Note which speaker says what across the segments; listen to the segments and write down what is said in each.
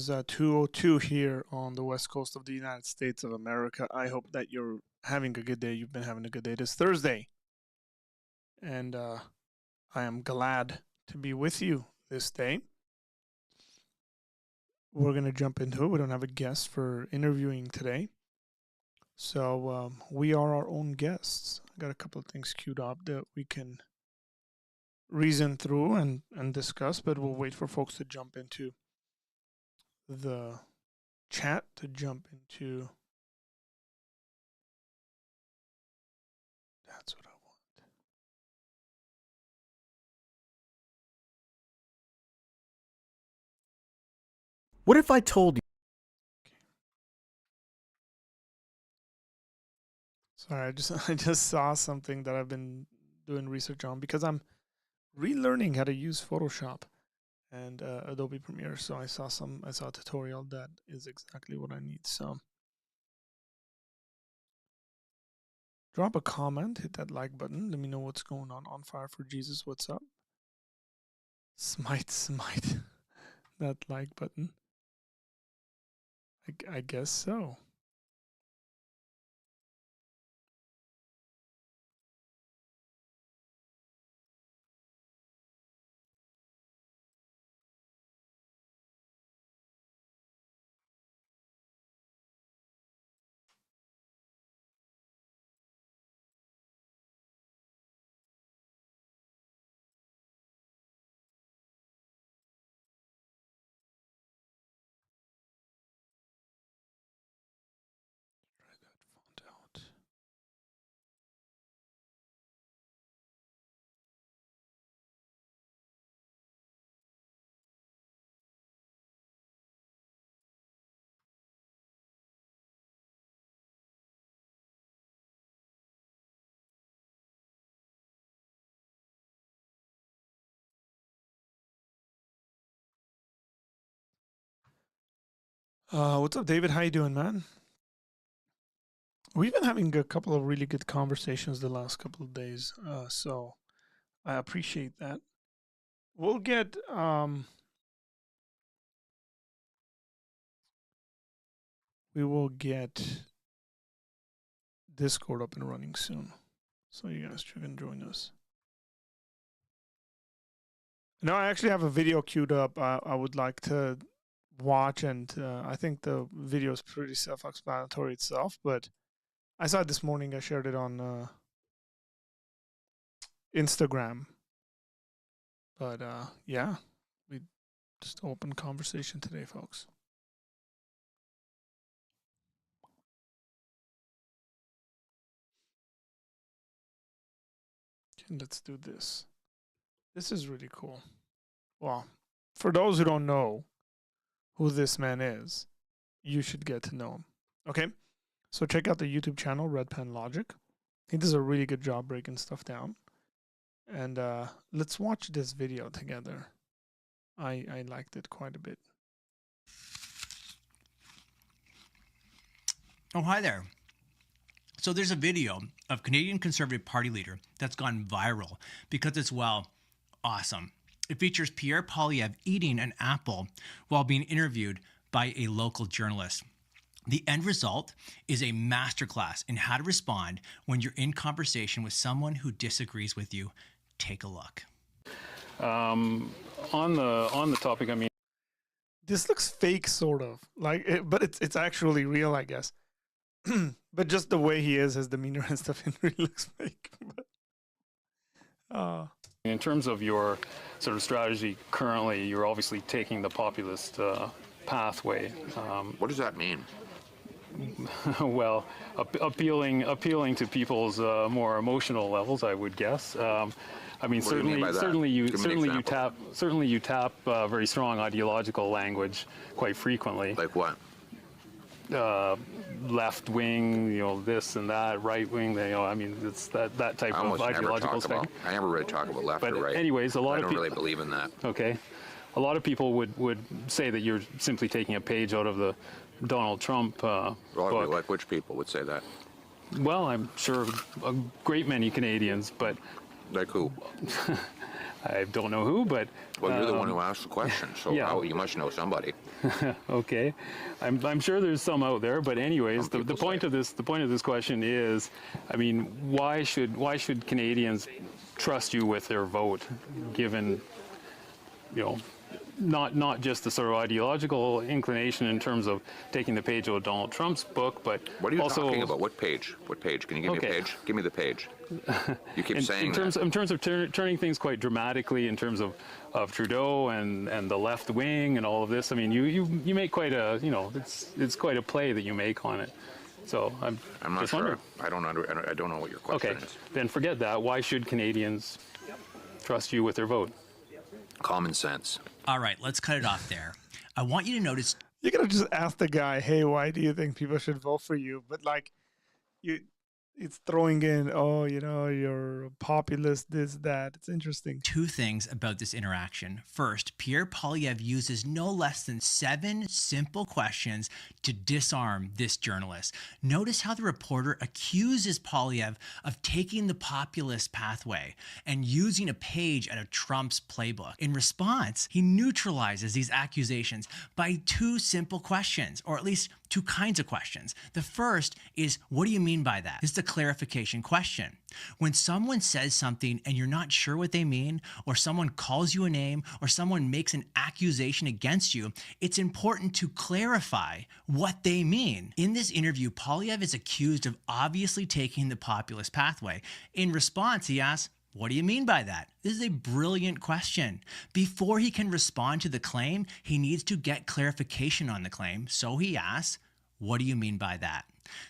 Speaker 1: is 2:02 here on the west coast of the United States of America. I hope that you're having a good day. You've been having a good day. It is Thursday, and I am glad to be with you this day. We're going to jump into it. We don't have a guest for interviewing today, so we are our own guests. I got a couple of things queued up that we can reason through and discuss, but we'll wait for folks to jump into the chat, to jump into. That's what I want.
Speaker 2: What if I told you?
Speaker 1: Sorry, I just saw something that I've been doing research on because I'm relearning how to use Photoshop and Adobe Premiere. So I saw a tutorial that is exactly what I need. So drop a comment, hit that like button. Let me know what's going on Fire for Jesus. What's up? Smite that like button. I guess so. Try that font out. What's up, David? How you doing, man? We've been having a couple of really good conversations the last couple of days, so I appreciate that. We'll get we will get Discord up and running soon, so you guys can join us. Now I actually have a video queued up. I would like to watch, and I think the video is pretty self-explanatory itself, but I saw it this morning. I shared it on Instagram. But yeah, we just open conversation today, folks. Okay, let's do this. This is really cool. Well, for those who don't know who this man is, you should get to know him. Okay? So check out the YouTube channel, Red Pen Logic. He does a really good job breaking stuff down. And let's watch this video together. I liked it quite a bit.
Speaker 3: Oh, hi there. So there's a video of Canadian Conservative Party leader that's gone viral because it's, well, awesome. It features Pierre Poilievre eating an apple while being interviewed by a local journalist. The end result is a masterclass in how to respond when you're in conversation with someone who disagrees with you. Take a look.
Speaker 4: On the topic, I mean,
Speaker 1: this looks fake, sort of but it's actually real, I guess. But just the way he is, his demeanor and stuff, it really looks fake.
Speaker 4: in terms of your sort of strategy currently, you're obviously taking the populist pathway.
Speaker 5: What does that mean?
Speaker 4: Well, appealing to people's more emotional levels, I would guess. I mean,
Speaker 5: What do you mean by that?
Speaker 4: certainly you tap very strong ideological language quite frequently.
Speaker 5: Like what?
Speaker 4: Left wing, this and that, right wing. I mean, it's that type of ideological thing.
Speaker 5: I never really talk about left
Speaker 4: But
Speaker 5: or right.
Speaker 4: anyways,
Speaker 5: I don't really believe in that.
Speaker 4: Okay, a lot of people would say that you're simply taking a page out of the Donald Trump book.
Speaker 5: Like which people would say that?
Speaker 4: Well, I'm sure a great many Canadians, but
Speaker 5: Like who?
Speaker 4: I don't know who, but
Speaker 5: Well, you're the one who asked the question, so
Speaker 4: yeah.
Speaker 5: you must know somebody.
Speaker 4: okay. I'm sure there's some out there, but anyways,
Speaker 5: Some
Speaker 4: the
Speaker 5: people
Speaker 4: point
Speaker 5: say.
Speaker 4: of this question is, I mean, why should Canadians trust you with their vote, given, you know, not just the sort of ideological inclination in terms of taking the page out of Donald Trump's book, but
Speaker 5: What are you
Speaker 4: also
Speaker 5: talking about? What page? What page? Can you give me a
Speaker 4: Okay.
Speaker 5: page? Give me the page. You keep saying
Speaker 4: in terms of turning things quite dramatically in terms of Trudeau and the left wing and all of this. I mean, you make quite a, you know, it's quite a play that you make on it. So I'm
Speaker 5: I'm not
Speaker 4: just
Speaker 5: sure.
Speaker 4: wondering.
Speaker 5: I don't know what your question
Speaker 4: Okay,
Speaker 5: is.
Speaker 4: then forget that. Why should Canadians trust you with their vote?
Speaker 5: Common sense.
Speaker 3: All right, let's cut it off there. I want you to notice
Speaker 1: You gotta just ask the guy, hey, why do you think people should vote for you? But like, it's throwing in, oh, you're a populist, this, that. It's interesting.
Speaker 3: two things about this interaction. First, Pierre Poilievre uses no less than 7 simple questions to disarm this journalist. Notice how the reporter accuses Poilievre of taking the populist pathway and using a page out of Trump's playbook. In response, he neutralizes these accusations by 2 simple questions, or at least 2 kinds of questions. The first is, what do you mean by that? This is the clarification question. When someone says something and you're not sure what they mean, or someone calls you a name, or someone makes an accusation against you, it's important to clarify what they mean. In this interview, Poilievre is accused of obviously taking the populist pathway. In response, he asks, what do you mean by that? This is a brilliant question. Before he can respond to the claim, he needs to get clarification on the claim. So he asks, what do you mean by that?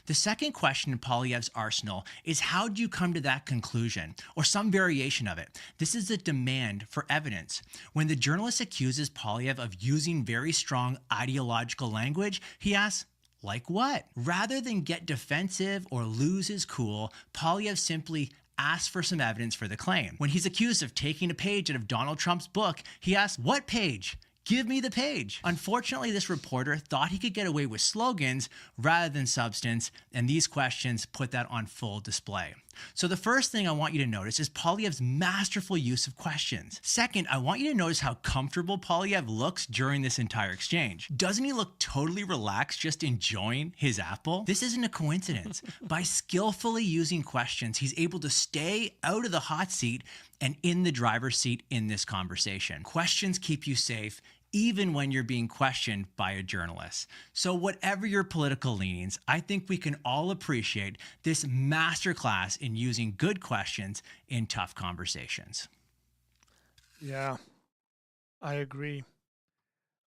Speaker 3: The second question in Poilievre's arsenal is, how do you come to that conclusion, or some variation of it? This is a demand for evidence. When the journalist accuses Poilievre of using very strong ideological language, he asks, like what? Rather than get defensive or lose his cool, Poilievre simply asks for some evidence for the claim. When he's accused of taking a page out of Donald Trump's book, he asks, what page? Give me the page. Unfortunately, this reporter thought he could get away with slogans rather than substance, and these questions put that on full display. So the first thing I want you to notice is Poilievre's masterful use of questions. Second, I want you to notice how comfortable Poilievre looks during this entire exchange. Doesn't he look totally relaxed, just enjoying his apple? This isn't a coincidence. By skillfully using questions, he's able to stay out of the hot seat and in the driver's seat in this conversation. Questions keep you safe, even when you're being questioned by a journalist. So whatever your political leanings, I think we can all appreciate this masterclass in using good questions in tough conversations.
Speaker 1: Yeah, I agree.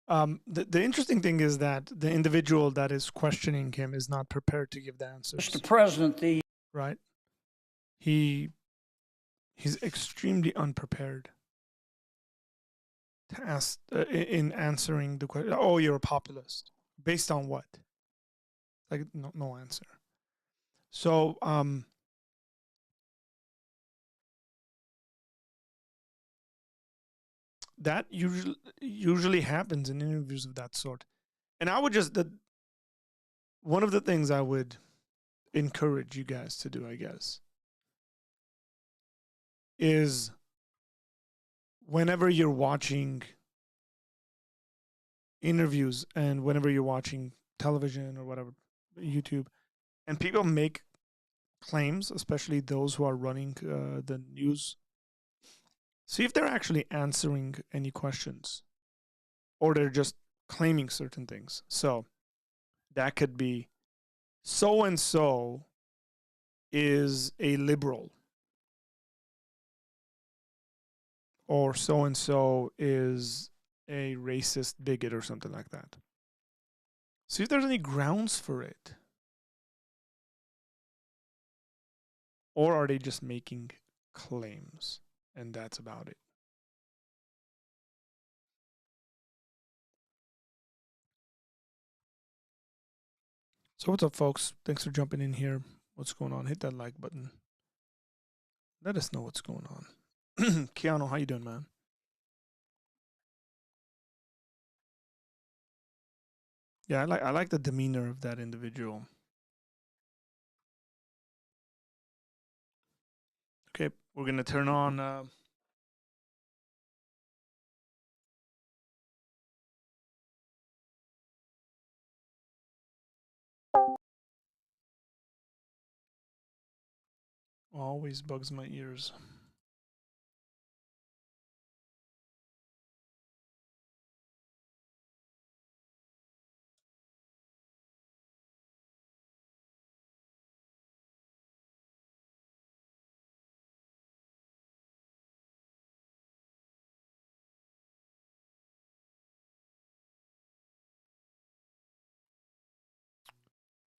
Speaker 1: The interesting thing is that the individual that is questioning him is not prepared to give the answers.
Speaker 6: Mr. President,
Speaker 1: right? He's extremely unprepared to ask in answering the question. Oh, you're a populist. Based on what? Like no answer. So that usually happens in interviews of that sort. And I would one of the things I would encourage you guys to do, I guess, is whenever you're watching interviews and whenever you're watching television or whatever, YouTube, and people make claims, especially those who are running the news, see if they're actually answering any questions or they're just claiming certain things. So that could be, so and so is a liberal, or so and so is a racist bigot, or something like that. See if there's any grounds for it. Or are they just making claims and that's about it? So what's up, folks? Thanks for jumping in here. What's going on? Hit that like button. Let us know what's going on. Keanu, how you doing, man? Yeah, I like the demeanor of that individual. Okay, we're gonna turn on always bugs my ears.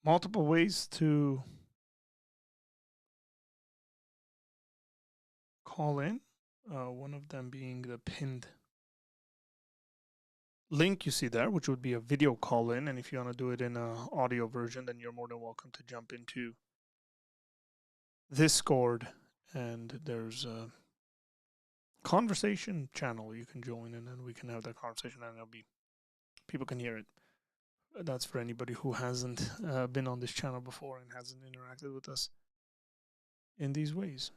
Speaker 1: Multiple ways to call in. One of them being the pinned link you see there, which would be a video call in. And if you want to do it in an audio version, then you're more than welcome to jump into Discord. And there's a conversation channel you can join, and then we can have that conversation, and people can hear it. That's for anybody who hasn't been on this channel before and hasn't interacted with us in these ways.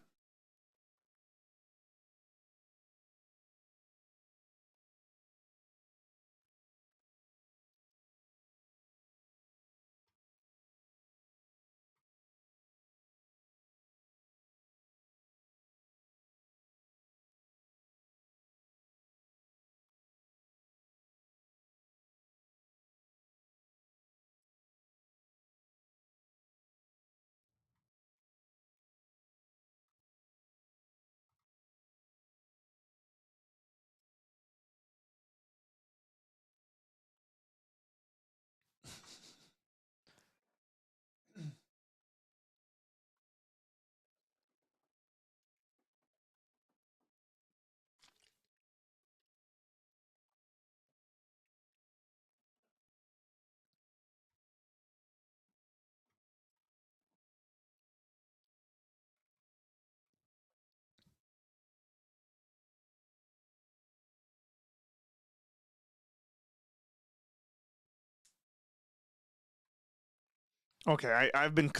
Speaker 1: Okay, I've been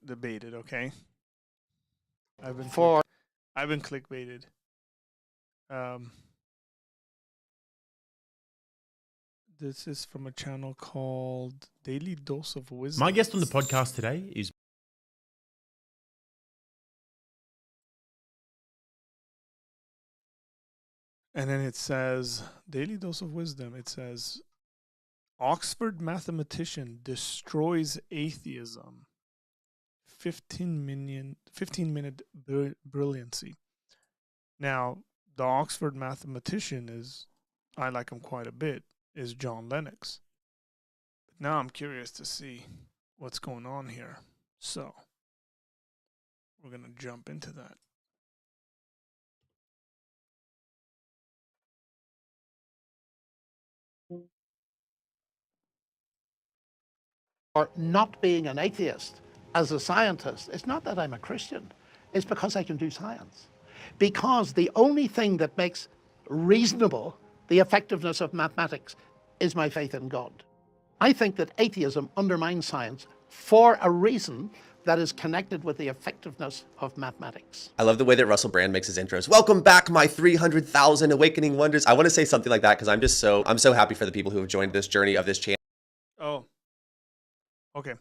Speaker 1: debated, okay? I've been clickbaited. This is from a channel called Daily Dose of Wisdom.
Speaker 2: My guest on the podcast today is
Speaker 1: And then it says, Daily Dose of Wisdom, it says, Oxford mathematician destroys atheism. 15-minute brilliancy. Now, the Oxford mathematician I like him quite a bit, is John Lennox. But now I'm curious to see what's going on here. So, we're going to jump into that.
Speaker 6: Or not being an atheist as a scientist, it's not that I'm a Christian, it's because I can do science. Because the only thing that makes reasonable the effectiveness of mathematics is my faith in God. I think that atheism undermines science for a reason that is connected with the effectiveness of mathematics.
Speaker 7: I love the way that Russell Brand makes his intros. Welcome back, my 300,000 awakening wonders. I want to say something like that because I'm so happy for the people who have joined this journey of this channel.
Speaker 1: Oh, okay.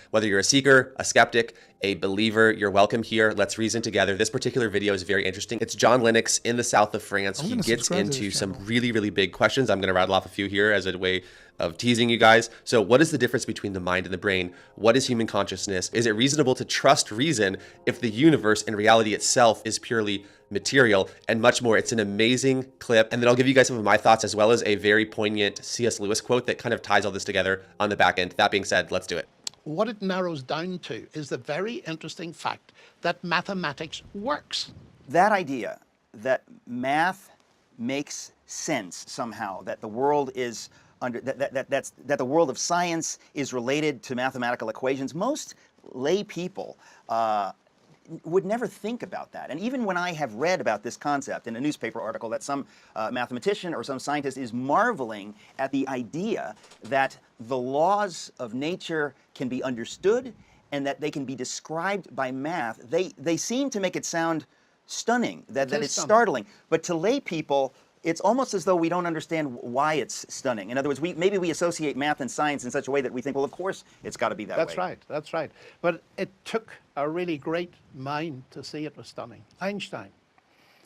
Speaker 7: Whether you're a seeker, a skeptic, a believer, you're welcome here. Let's reason together. This particular video is very interesting. It's John Lennox in the south of France. He gets into some really, really big questions. I'm going to rattle off a few here as a way of teasing you guys. So what is the difference between the mind and the brain? What is human consciousness? Is it reasonable to trust reason if the universe and reality itself is purely material, and much more? It's an amazing clip. And then I'll give you guys some of my thoughts as well as a very poignant C.S. Lewis quote that kind of ties all this together on the back end. That being said, let's do it.
Speaker 6: What it narrows down to is the very interesting fact that mathematics works.
Speaker 8: That idea that math makes sense somehow, that the world is that the world of science is related to mathematical equations, most lay people would never think about that. And even when I have read about this concept in a newspaper article that some mathematician or some scientist is marveling at the idea that the laws of nature can be understood and that they can be described by math, they seem to make it sound stunning, that it's startling. But to lay people, it's almost as though we don't understand why it's stunning. In other words, maybe we associate math and science in such a way that we think, well, of course it's got to be that way.
Speaker 6: That's right, that's right. But it took a really great mind to see it was stunning. Einstein.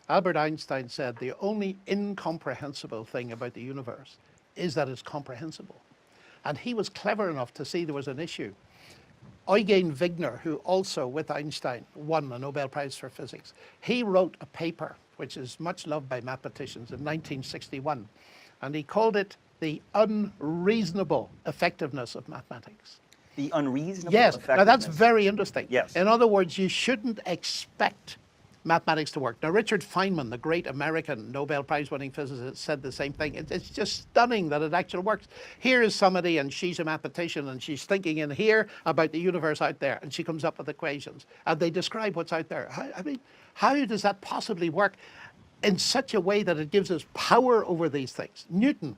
Speaker 6: Albert Einstein said the only incomprehensible thing about the universe is that it's comprehensible. And he was clever enough to see there was an issue. Eugen Wigner, who also with Einstein won a Nobel Prize for Physics, he wrote a paper which is much loved by mathematicians in 1961, and he called it the unreasonable effectiveness of mathematics.
Speaker 8: The unreasonable
Speaker 6: Yes,
Speaker 8: effectiveness.
Speaker 6: now that's very interesting.
Speaker 8: Yes.
Speaker 6: In other words, you shouldn't expect mathematics to work. Now, Richard Feynman, the great American Nobel Prize-winning physicist, said the same thing. It's just stunning that it actually works. Here is somebody, and she's a mathematician, and she's thinking in here about the universe out there, and she comes up with equations, and they describe what's out there. I mean, how does that possibly work in such a way that it gives us power over these things? Newton,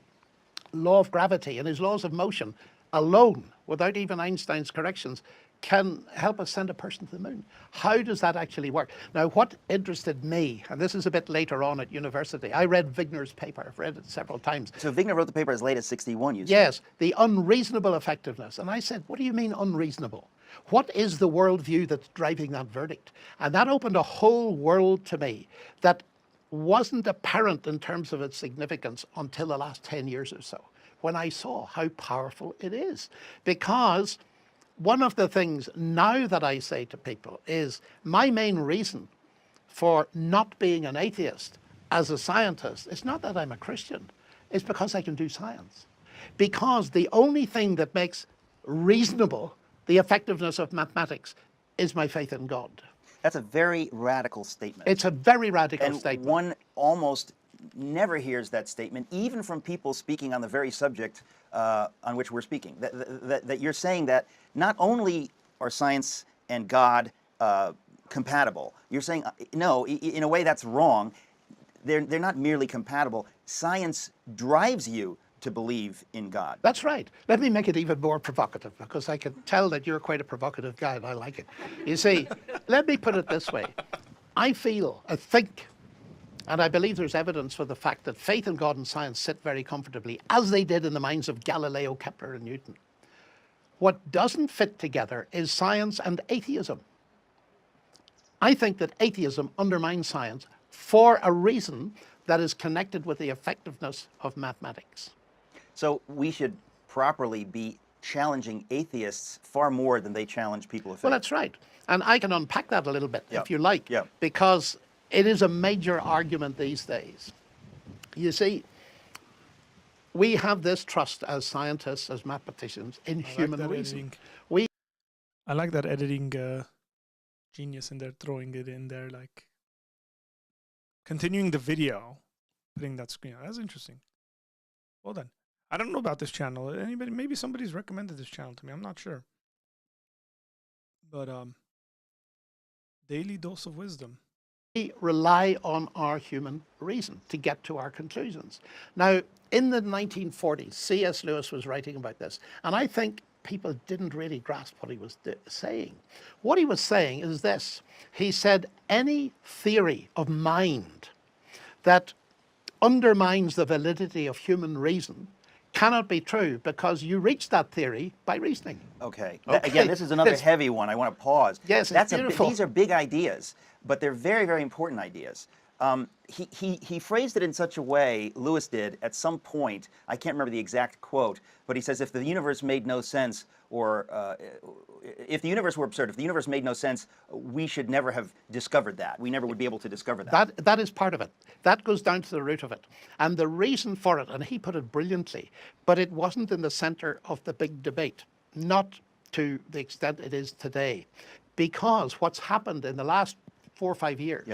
Speaker 6: law of gravity and his laws of motion alone, without even Einstein's corrections, can help us send a person to the moon. How does that actually work? Now, what interested me, and this is a bit later on at university, I read Wigner's paper. I've read it several times.
Speaker 8: So Wigner wrote the paper as late as 61, you said?
Speaker 6: Yes, the unreasonable effectiveness. And I said, what do you mean unreasonable? What is the worldview that's driving that verdict? And that opened a whole world to me that wasn't apparent in terms of its significance until the last 10 years or so, when I saw how powerful it is. Because one of the things now that I say to people is my main reason for not being an atheist as a scientist is not that I'm a Christian, it's because I can do science. Because the only thing that makes reasonable the effectiveness of mathematics is my faith in God.
Speaker 8: That's a very radical statement.
Speaker 6: It's a very radical
Speaker 8: and
Speaker 6: statement.
Speaker 8: One almost never hears that statement, even from people speaking on the very subject on which we're speaking. That you're saying that not only are science and God compatible, you're saying, no, in a way that's wrong. They're not merely compatible. Science drives you to believe in God.
Speaker 6: That's right. Let me make it even more provocative, because I can tell that you're quite a provocative guy and I like it. You see, let me put it this way. I think, and I believe there's evidence for the fact that faith in God and science sit very comfortably, as they did in the minds of Galileo, Kepler, and Newton. What doesn't fit together is science and atheism. I think that atheism undermines science for a reason that is connected with the effectiveness of mathematics.
Speaker 8: So we should properly be challenging atheists far more than they challenge people of faith.
Speaker 6: Well, that's right. And I can unpack that a little bit,
Speaker 8: Yeah.
Speaker 6: if you like,
Speaker 8: Yeah.
Speaker 6: because it is a major argument these days. You see, we have this trust as scientists, as mathematicians, in human reason.
Speaker 1: I like that editing genius in there, throwing it in there, like continuing the video, putting that screen on. That's interesting. Well done. I don't know about this channel. Anybody? Maybe somebody's recommended this channel to me. I'm not sure. But Daily Dose of Wisdom.
Speaker 6: We rely on our human reason to get to our conclusions. Now, in the 1940s, C.S. Lewis was writing about this, and I think people didn't really grasp what he was saying. What he was saying is this. He said, any theory of mind that undermines the validity of human reason cannot be true, because you reach that theory by reasoning.
Speaker 8: Okay. Again, this is another heavy one. I want to pause.
Speaker 6: Yes, it's beautiful.
Speaker 8: These are big ideas, but they're very, very important ideas. He phrased it in such a way, Lewis did, at some point, I can't remember the exact quote, but he says, if the universe made no sense, or if the universe were absurd, if the universe made no sense, we should never have discovered that. We never would be able to discover that.
Speaker 6: That is part of it. That goes down to the root of it. And the reason for it, and he put it brilliantly, but it wasn't in the center of the big debate, not to the extent it is today. Because what's happened in the last 4 or 5 years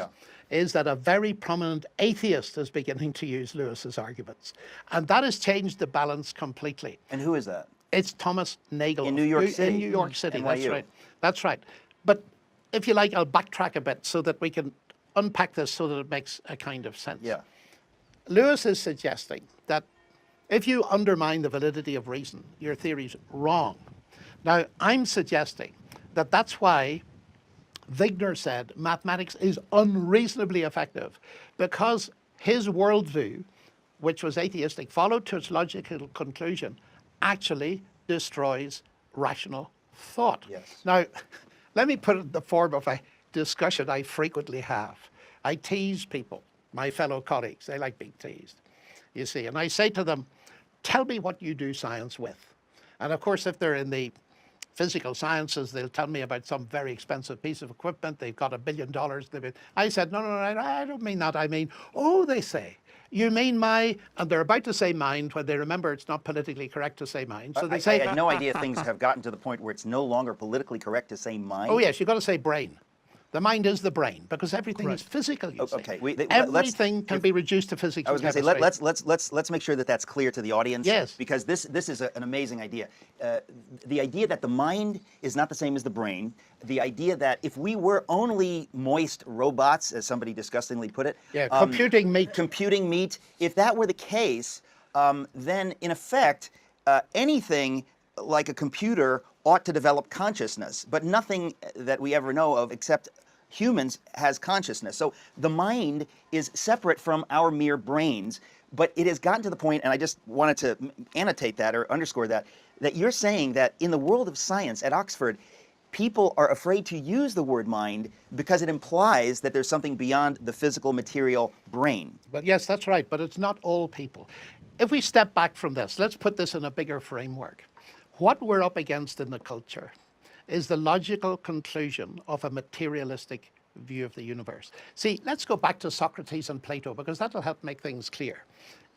Speaker 6: is that a very prominent atheist is beginning to use Lewis's arguments. And that has changed the balance completely.
Speaker 8: And who is that?
Speaker 6: It's Thomas Nagel.
Speaker 8: In New York City?
Speaker 6: In New York City,
Speaker 8: NYU.
Speaker 6: that's right. That's right. But if you like, I'll backtrack a bit so that we can unpack this so that it makes a kind of sense.
Speaker 8: Yeah.
Speaker 6: Lewis is suggesting that if you undermine the validity of reason, your theory's wrong. Now, I'm suggesting that that's why Wigner said mathematics is unreasonably effective, because his worldview which was atheistic, followed to its logical conclusion, actually destroys rational thought.
Speaker 8: Yes.
Speaker 6: Now, let me put it in the form of a discussion I frequently have. I tease people, my fellow colleagues. They like being teased, you see. And I say to them, tell me what you do science with. And of course, if they're in the physical sciences, they'll tell me about some very expensive piece of equipment. They've got $1 billion. I said, no, I don't mean that. I mean, oh, they say, you mean my, and they're about to say mind when they remember it's not politically correct to say mind. So they say,
Speaker 8: I had no idea things have gotten to the point where it's no longer politically correct to say mind.
Speaker 6: oh yes, you've got to say brain. The mind is the brain because everything is physical. You see.
Speaker 8: Okay,
Speaker 6: everything can be reduced to physics.
Speaker 8: I was going to say let's make sure that that's clear to the audience.
Speaker 6: Yes.
Speaker 8: Because this is an amazing idea. The idea that the mind is not the same as the brain. The idea that if we were only moist robots, as somebody disgustingly put it,
Speaker 6: computing meat.
Speaker 8: Computing meat. If that were the case, then in effect, anything like a computer ought to develop consciousness, but nothing that we ever know of except humans has consciousness. So the mind is separate from our mere brains, but it has gotten to the point, and I just wanted to annotate that or underscore that you're saying that in the world of science at Oxford, people are afraid to use the word mind because it implies that there's something beyond the physical material brain.
Speaker 6: But yes, that's right, but it's not all people. If we step back from this, let's put this in a bigger framework. What we're up against in the culture is the logical conclusion of a materialistic view of the universe. See, let's go back to Socrates and Plato because that'll help make things clear.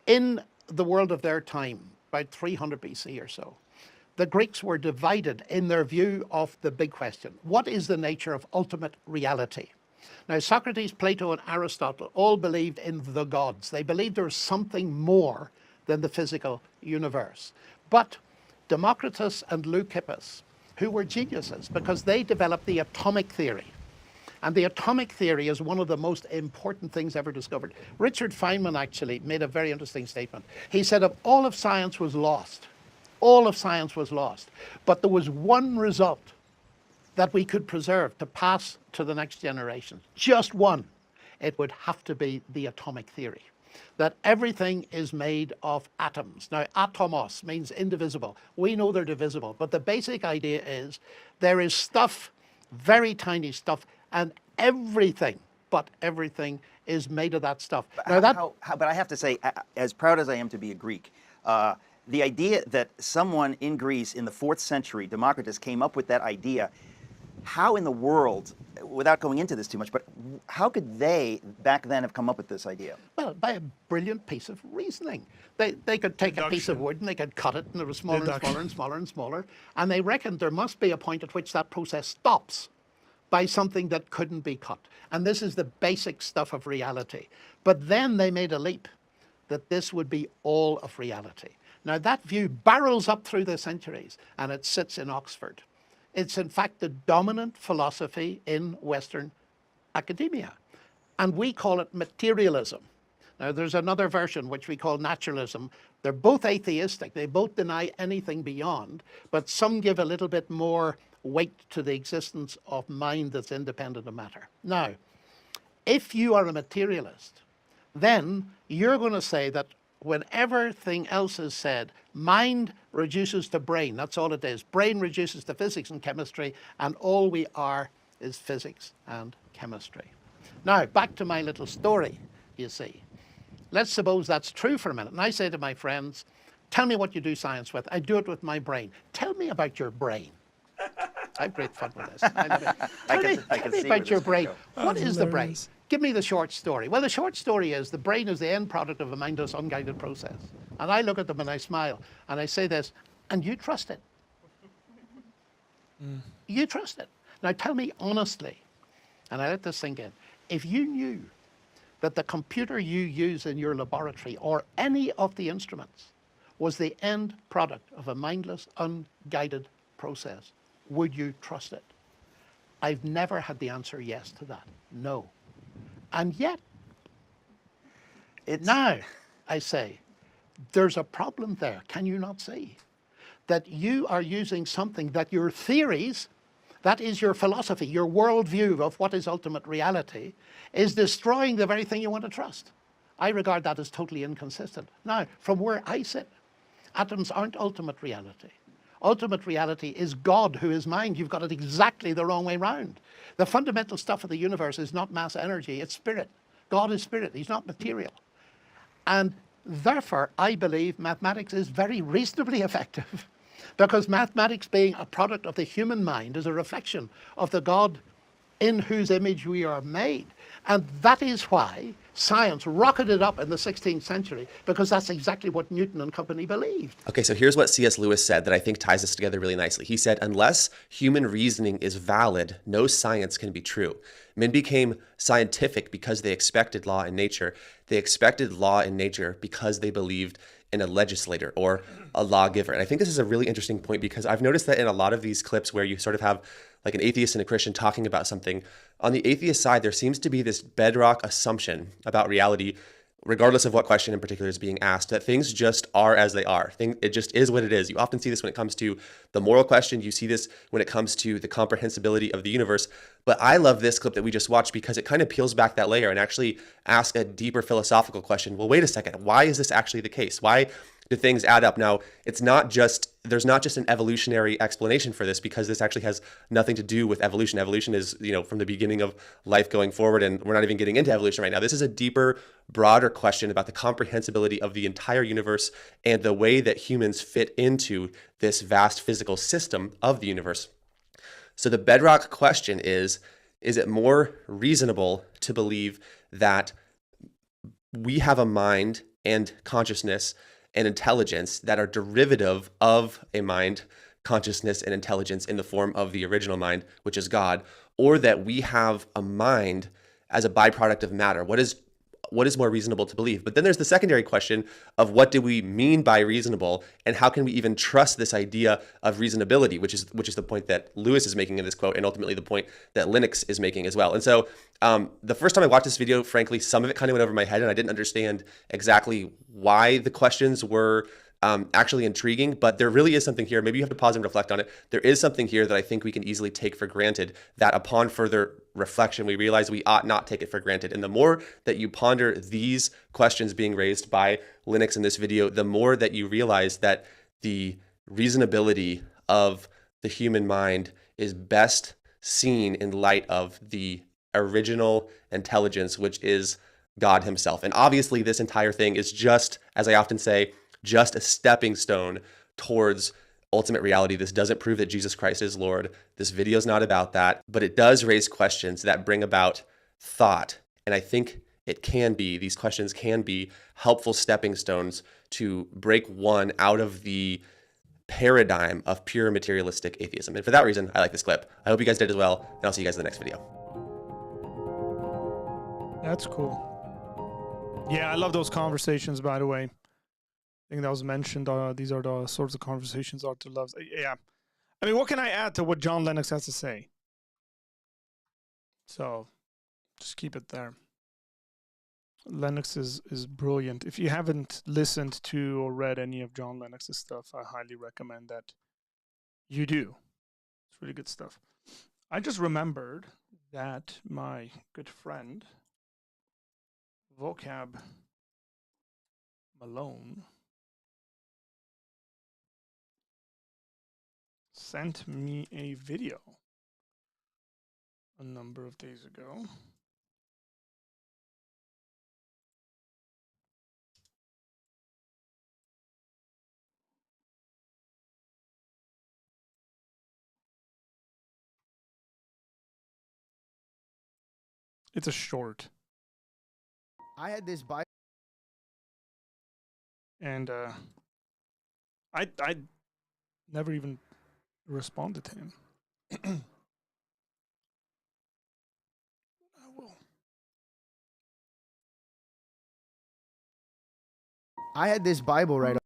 Speaker 6: In the world of their time, about 300 BC or so, the Greeks were divided in their view of the big question. What is the nature of ultimate reality? Now, Socrates, Plato, and Aristotle all believed in the gods. They believed there was something more than the physical universe. But Democritus and Leucippus, who were geniuses because they developed the atomic theory. And the atomic theory is one of the most important things ever discovered. Richard Feynman actually made a very interesting statement. He said if all of science was lost, all of science was lost, but there was one result that we could preserve to pass to the next generation, just one, it would have to be the atomic theory. That everything is made of atoms. Now, atomos means indivisible. We know they're divisible, but the basic idea is there is stuff, very tiny stuff, and everything, but everything is made of that stuff.
Speaker 8: Now but I have to say, as proud as I am to be a Greek, the idea that someone in Greece in the 4th century, Democritus, came up with that idea, how in the world, without going into this too much, but how could they back then have come up with this idea?
Speaker 6: Well, by a brilliant piece of reasoning. They could take a piece of wood and they could cut it and it was smaller and smaller and smaller and smaller. And they reckoned there must be a point at which that process stops by something that couldn't be cut. And this is the basic stuff of reality. But then they made a leap that this would be all of reality. Now that view barrels up through the centuries and it sits in Oxford. It's in fact the dominant philosophy in Western academia. And we call it materialism. Now there's another version which we call naturalism. They're both atheistic. They both deny anything beyond, but some give a little bit more weight to the existence of mind that's independent of matter. Now, if you are a materialist, then you're going to say that when everything else is said, mind reduces to brain. That's all it is. Brain reduces to physics and chemistry, and all we are is physics and chemistry. Now, back to my little story, you see. Let's suppose that's true for a minute. And I say to my friends, tell me what you do science with. I do it with my brain. Tell me about your brain. I have great fun with this. Tell me about your brain. What is the brain? Give me the short story. Well, the short story is the brain is the end product of a mindless, unguided process. And I look at them and I smile and I say this, and you trust it. You trust it. Now tell me honestly, and I let this sink in, if you knew that the computer you use in your laboratory or any of the instruments was the end product of a mindless, unguided process, would you trust it? I've never had the answer yes to that. No. And yet, now I say, there's a problem there. Can you not see that you are using something that your theories, that is your philosophy, your worldview of what is ultimate reality, is destroying the very thing you want to trust? I regard that as totally inconsistent. Now, from where I sit, atoms aren't ultimate reality. Ultimate reality is God, who is mind. You've got it exactly the wrong way round. The fundamental stuff of the universe is not mass energy, it's spirit. God is spirit, he's not material. And therefore, I believe mathematics is very reasonably effective because mathematics, being a product of the human mind, is a reflection of the God in whose image we are made. And that is why science rocketed up in the 16th century, because that's exactly what Newton and company believed.
Speaker 7: Okay, so here's what C.S. Lewis said that I think ties this together really nicely. He said, unless human reasoning is valid, no science can be true. Men became scientific because they expected law in nature. They expected law in nature because they believed in a legislator or a lawgiver. And I think this is a really interesting point because I've noticed that in a lot of these clips where you sort of have like an atheist and a Christian talking about something, on the atheist side, there seems to be this bedrock assumption about reality, regardless of what question in particular is being asked, that things just are as they are. It just is what it is. You often see this when it comes to the moral question. You see this when it comes to the comprehensibility of the universe. But I love this clip that we just watched because it kind of peels back that layer and actually asks a deeper philosophical question. Well, wait a second. Why is this actually the case? Why do things add up? Now, there's not just an evolutionary explanation for this, because this actually has nothing to do with evolution. Evolution is, from the beginning of life going forward, and we're not even getting into evolution right now. This is a deeper, broader question about the comprehensibility of the entire universe and the way that humans fit into this vast physical system of the universe. So the bedrock question is it more reasonable to believe that we have a mind and consciousness and intelligence that are derivative of a mind, consciousness, and intelligence in the form of the original mind, which is God, or that we have a mind as a byproduct of matter? What is more reasonable to believe? But then there's the secondary question of what do we mean by reasonable, and how can we even trust this idea of reasonability, which is the point that Lewis is making in this quote, and ultimately the point that Lennox is making as well. And so the first time I watched this video, frankly, some of it kind of went over my head, and I didn't understand exactly why the questions were actually intriguing, but there really is something here. Maybe you have to pause and reflect on it. There is something here that I think we can easily take for granted, that upon further reflection, we realize we ought not take it for granted. And the more that you ponder these questions being raised by Lennox in this video, the more that you realize that the reasonability of the human mind is best seen in light of the original intelligence, which is God himself. And obviously this entire thing is just, as I often say, just a stepping stone towards ultimate reality. This doesn't prove that Jesus Christ is Lord. This video is not about that, but it does raise questions that bring about thought. And I think these questions can be helpful stepping stones to break one out of the paradigm of pure materialistic atheism. And for that reason, I like this clip. I hope you guys did as well, and I'll see you guys in the next video.
Speaker 1: That's cool. Yeah, I love those conversations, by the way. I think that was mentioned. These are the sorts of conversations Arthur loves. Yeah. I mean, what can I add to what John Lennox has to say? So, just keep it there. Lennox is brilliant. If you haven't listened to or read any of John Lennox's stuff, I highly recommend that you do. It's really good stuff. I just remembered that my good friend, Vocab Malone, sent me a video a number of days ago. It's a short.
Speaker 9: I had this Bible.
Speaker 1: And I never even responded to him. I will.
Speaker 9: I had this Bible right.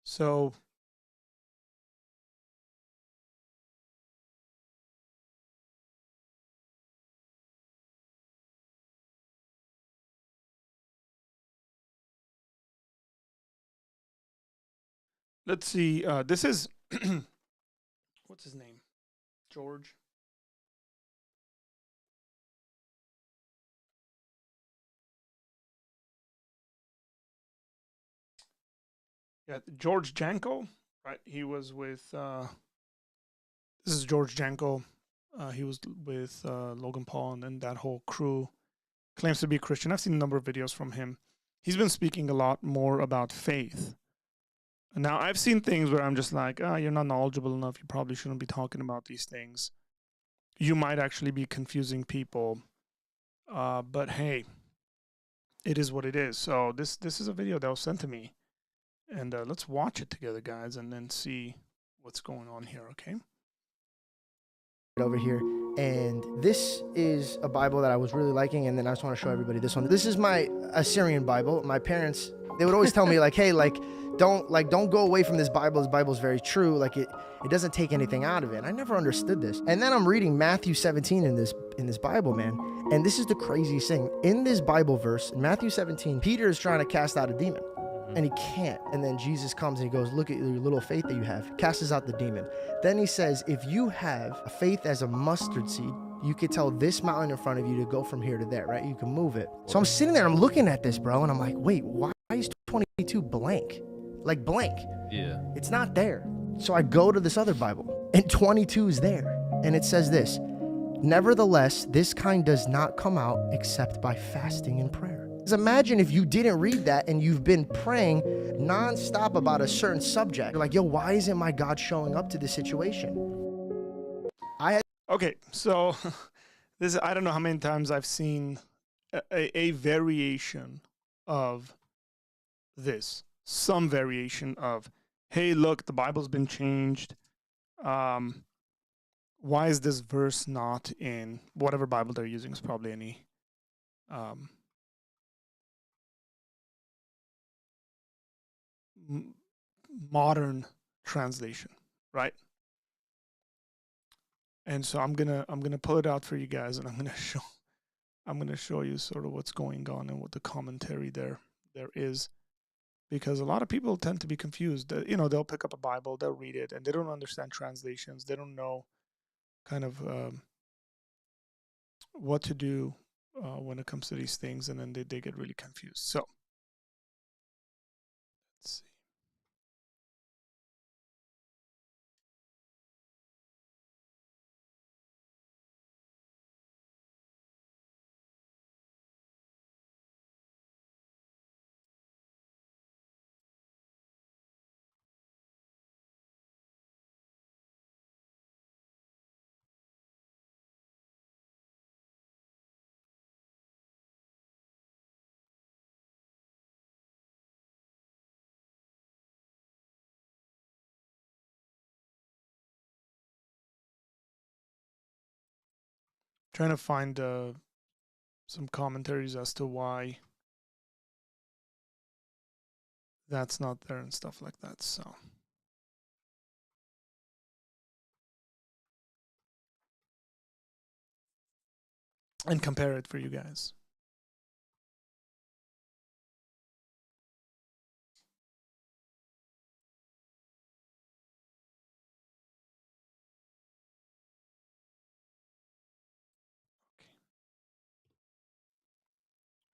Speaker 1: So let's see. This is what's his name? George. Yeah, George Janko, right? He was with. This is George Janko. He was with Logan Paul and that whole crew. Claims to be Christian. I've seen a number of videos from him. He's been speaking a lot more about faith. Now, I've seen things where I'm just like, you're not knowledgeable enough. You probably shouldn't be talking about these things. You might actually be confusing people. But hey, it is what it is. So this is a video that was sent to me. And let's watch it together, guys, and then see what's going on here, okay?
Speaker 9: Over here, and this is a Bible that I was really liking, and then I just want to show everybody this one. This is my Assyrian Bible. My parents, they would always tell me like, hey, don't go away from this Bible. This Bible is very true. Like it doesn't take anything out of it. And I never understood this. And then I'm reading Matthew 17 in this Bible, man. And this is the craziest thing. In this Bible verse, in Matthew 17, Peter is trying to cast out a demon. And he can't. And then Jesus comes and he goes, look at your little faith that you have. Casts out the demon. Then he says, if you have a faith as a mustard seed, you could tell this mountain in front of you to go from here to there, right? You can move it. So I'm sitting there, I'm looking at this, bro, and I'm like, wait, why is 22 blank? Like blank.
Speaker 2: Yeah.
Speaker 9: It's not there. So I go to this other Bible, and 22 is there. And it says this, nevertheless, this kind does not come out except by fasting and prayer. Imagine if you didn't read that and you've been praying nonstop about a certain subject. You're like, yo, why isn't my God showing up to this situation?
Speaker 1: Okay, so this, I don't know how many times I've seen a variation of this. Some variation of, hey, look, the Bible's been changed. Why is this verse not in whatever Bible they're using? Is probably any modern translation, right? And so I'm gonna pull it out for you guys, and I'm gonna show you sort of what's going on and what the commentary there is, because a lot of people tend to be confused. You know, they'll pick up a Bible, they'll read it, and they don't understand translations. They don't know kind of what to do when it comes to these things, and then they get really confused. So let's see. Trying to find some commentaries as to why that's not there and stuff like that. So and compare it for you guys.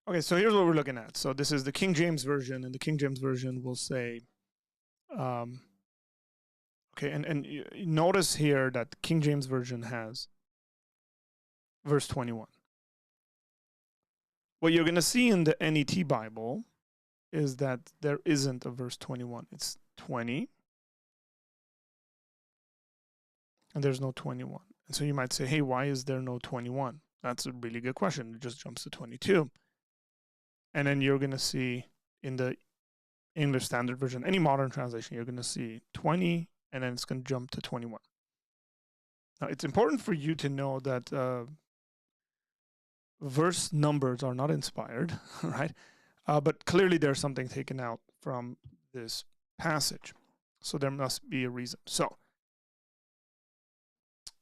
Speaker 1: Okay, so here's what we're looking at. So this is the King James Version, and the King James Version will say, okay, and you notice here that the King James Version has verse 21. What you're going to see in the NET Bible is that there isn't a verse 21. It's 20, and there's no 21. And so you might say, hey, why is there no 21? That's a really good question. It just jumps to 22. And then you're going to see in the English Standard Version, any modern translation, you're going to see 20, and then it's going to jump to 21. Now, it's important for you to know that verse numbers are not inspired, right? But clearly there's something taken out from this passage. So there must be a reason. So,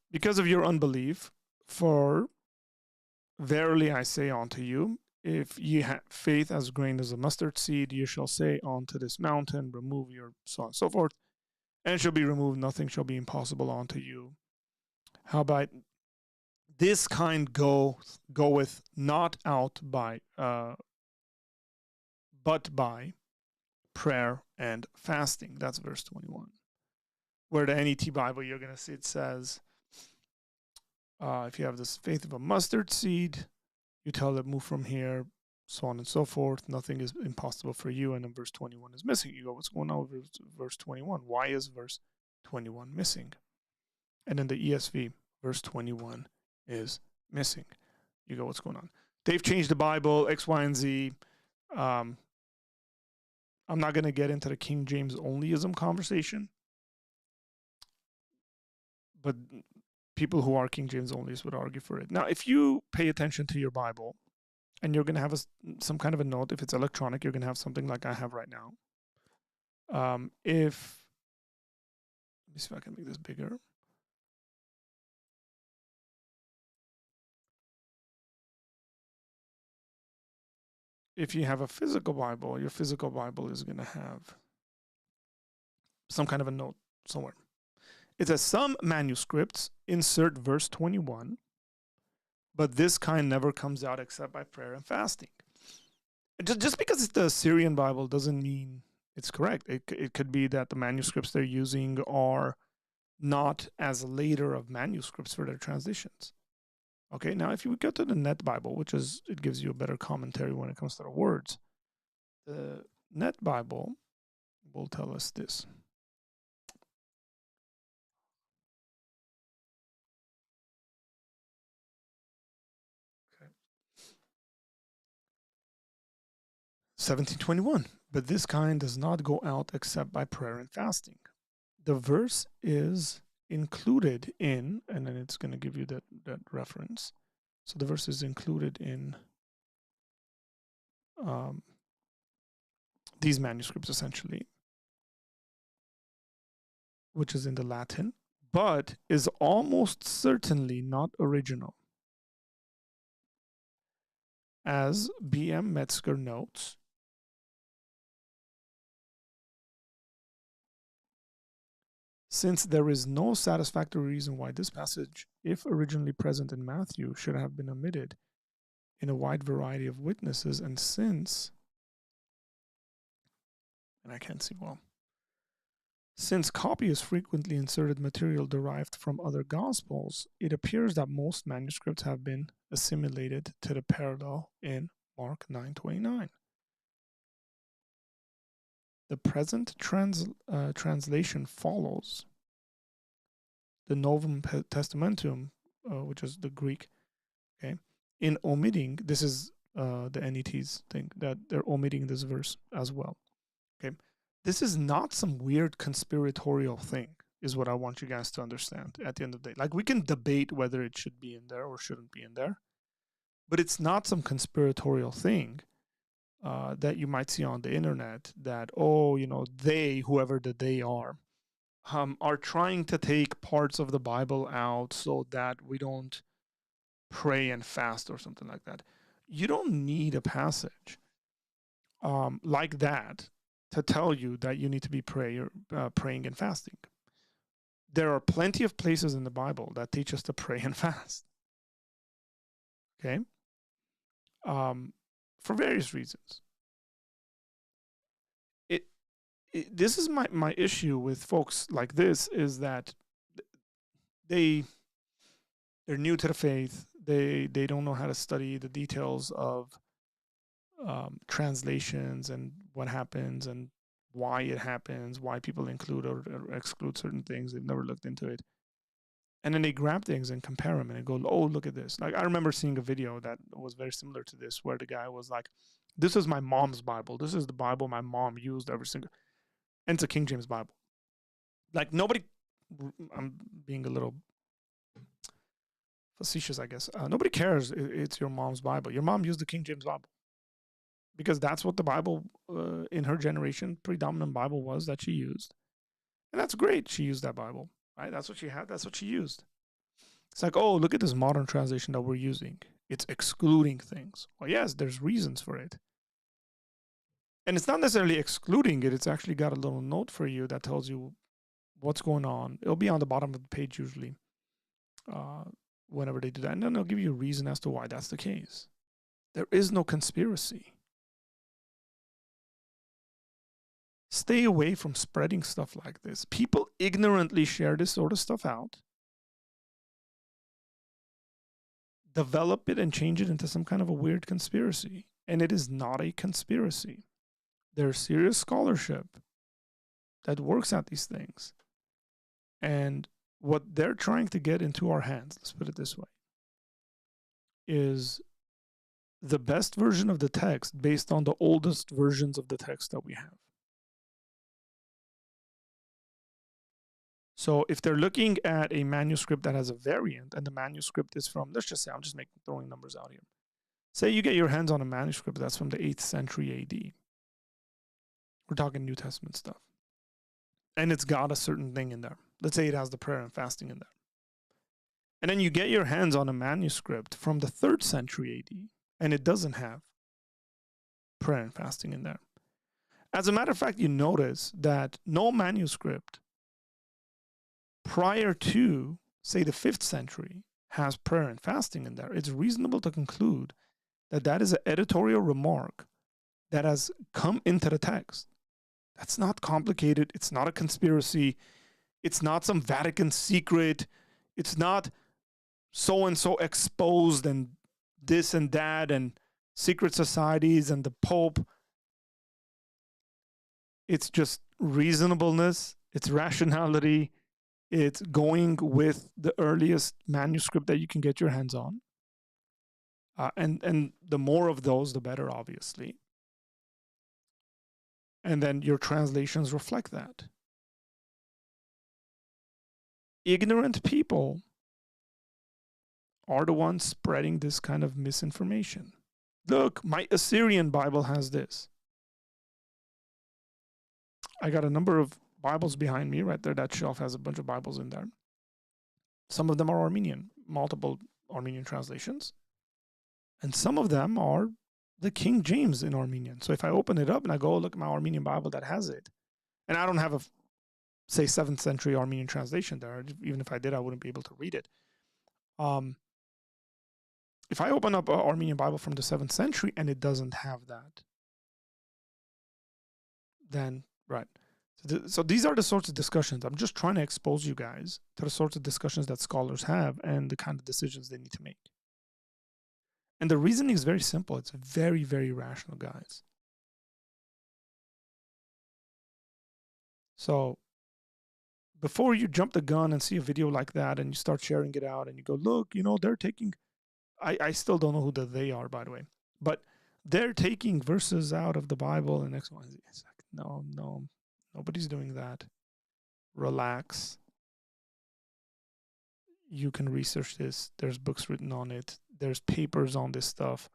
Speaker 1: because of your unbelief, for verily I say unto you, if ye have faith as grain as a mustard seed, you shall say unto this mountain, remove your, so on and so forth, and shall be removed, nothing shall be impossible unto you. How about this kind goeth not out by but by prayer and fasting. That's verse 21. Where the NET Bible, you're going to see it says, if you have this faith of a mustard seed, you tell it, move from here, so on and so forth. Nothing is impossible for you. And then verse 21 is missing. You go, what's going on with verse 21? Why is verse 21 missing? And in the ESV, verse 21 is missing. You go, what's going on? They've changed the Bible, X, Y, and Z. I'm not going to get into the King James onlyism conversation, but people who are King James onlys would argue for it. Now, if you pay attention to your Bible, and you're going to have some kind of a note, if it's electronic, you're going to have something like I have right now. Let me see if I can make this bigger. If you have a physical Bible, your physical Bible is going to have some kind of a note somewhere. It says, some manuscripts insert verse 21, but this kind never comes out except by prayer and fasting. Just because it's the Syrian Bible doesn't mean it's correct. It could be that the manuscripts they're using are not as later of manuscripts for their transitions. Okay, now if you go to the Net Bible, which is, it gives you a better commentary when it comes to the words. The Net Bible will tell us this. Okay. 1721. But this kind does not go out except by prayer and fasting. The verse is included in, and then it's going to give you that reference. So the verse is included in these manuscripts essentially, which is in the Latin, but is almost certainly not original. As B.M. Metzger notes, since there is no satisfactory reason why this passage, if originally present in Matthew, should have been omitted in a wide variety of witnesses, and since, and I can't see well, since copy is frequently inserted material derived from other Gospels, it appears that most manuscripts have been assimilated to the parallel in Mark 9:29. The present translation follows the Novum Testamentum, which is the Greek, okay, in omitting, this is the NET's thing, that they're omitting this verse as well, okay. This is not some weird conspiratorial thing, is what I want you guys to understand at the end of the day. Like, we can debate whether it should be in there or shouldn't be in there, but it's not some conspiratorial thing that you might see on the internet that, oh, you know, they, whoever that they are trying to take parts of the Bible out so that we don't pray and fast or something like that. You don't need a passage like that to tell you that you need to be praying and fasting. There are plenty of places in the Bible that teach us to pray and fast. Okay? For various reasons. This is my issue with folks like this, is that they're new to the faith. They don't know how to study the details of translations and what happens and why it happens, why people include or exclude certain things. They've never looked into it. And then they grab things and compare them and go, oh, look at this. Like, I remember seeing a video that was very similar to this, where the guy was like, this is my mom's Bible. This is the Bible my mom used every single, and it's a King James Bible. Like, nobody, I'm being a little facetious, I guess. Nobody cares it's your mom's Bible. Your mom used the King James Bible, because that's what the Bible in her generation, predominant Bible was that she used. And that's great. She used that Bible, right? That's what she had. That's what she used. It's like, oh, look at this modern translation that we're using. It's excluding things. Well, yes, there's reasons for it. And it's not necessarily excluding it. It's actually got a little note for you that tells you what's going on. It'll be on the bottom of the page usually, whenever they do that. And then they'll give you a reason as to why that's the case. There is no conspiracy. Stay away from spreading stuff like this. People ignorantly share this sort of stuff out, develop it and change it into some kind of a weird conspiracy. And it is not a conspiracy. There's serious scholarship that works at these things. And what they're trying to get into our hands, let's put it this way, is the best version of the text based on the oldest versions of the text that we have. So if they're looking at a manuscript that has a variant, and the manuscript is from, let's just say, I'm just throwing numbers out here. Say you get your hands on a manuscript that's from the 8th century AD. We're talking New Testament stuff. And it's got a certain thing in there. Let's say it has the prayer and fasting in there. And then you get your hands on a manuscript from the 3rd century AD, and it doesn't have prayer and fasting in there. As a matter of fact, you notice that no manuscript prior to, say, the 5th century has prayer and fasting in there. It's reasonable to conclude that that is an editorial remark that has come into the text. That's not complicated. It's not a conspiracy. It's not some Vatican secret. It's not so-and-so exposed and this and that and secret societies and the Pope. It's just reasonableness. It's rationality. It's going with the earliest manuscript that you can get your hands on. And the more of those, the better, obviously. And then your translations reflect that. Ignorant people are the ones spreading this kind of misinformation. Look, my Assyrian Bible has this. I got a number of Bibles behind me right there. That shelf has a bunch of Bibles in there. Some of them are Armenian, multiple Armenian translations. And some of them are the King James in Armenian. So if I open it up and I go look at my Armenian Bible that has it, and I don't have a, say, 7th century Armenian translation there, even if I did, I wouldn't be able to read it. If I open up an Armenian Bible from the 7th century and it doesn't have that, then, right. So these are the sorts of discussions. I'm just trying to expose you guys to the sorts of discussions that scholars have and the kind of decisions they need to make. And the reasoning is very simple. It's very, very rational, guys. So before you jump the gun and see a video like that and you start sharing it out and you go, look, they're taking, I still don't know who they are, by the way, but they're taking verses out of the Bible and X, Y, Z. It's like, no, nobody's doing that. Relax. You can research this. There's books written on it. There's papers on this stuff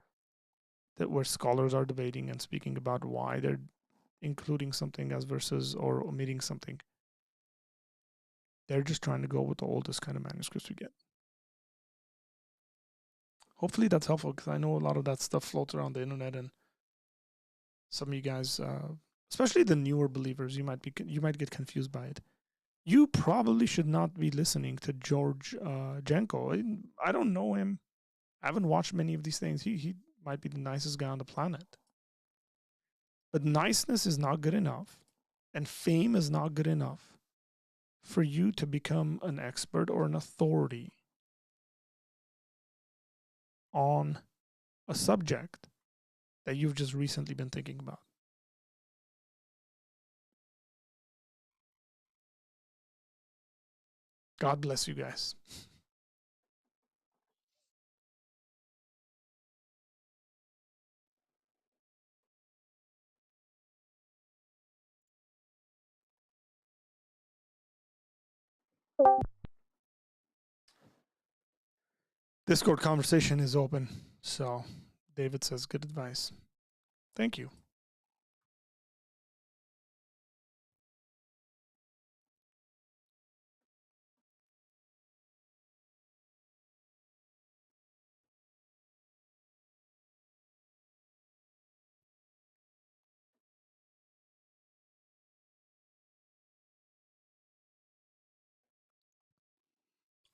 Speaker 1: where scholars are debating and speaking about why they're including something as verses or omitting something. They're just trying to go with the oldest kind of manuscripts we get. Hopefully that's helpful, because I know a lot of that stuff floats around the internet, and some of you guys, especially the newer believers, you might get confused by it. You probably should not be listening to George Jenko. I don't know him. I haven't watched many of these things. He might be the nicest guy on the planet. But niceness is not good enough, and fame is not good enough for you to become an expert or an authority on a subject that you've just recently been thinking about. God bless you guys. Discord conversation is open. So David says good advice. Thank you.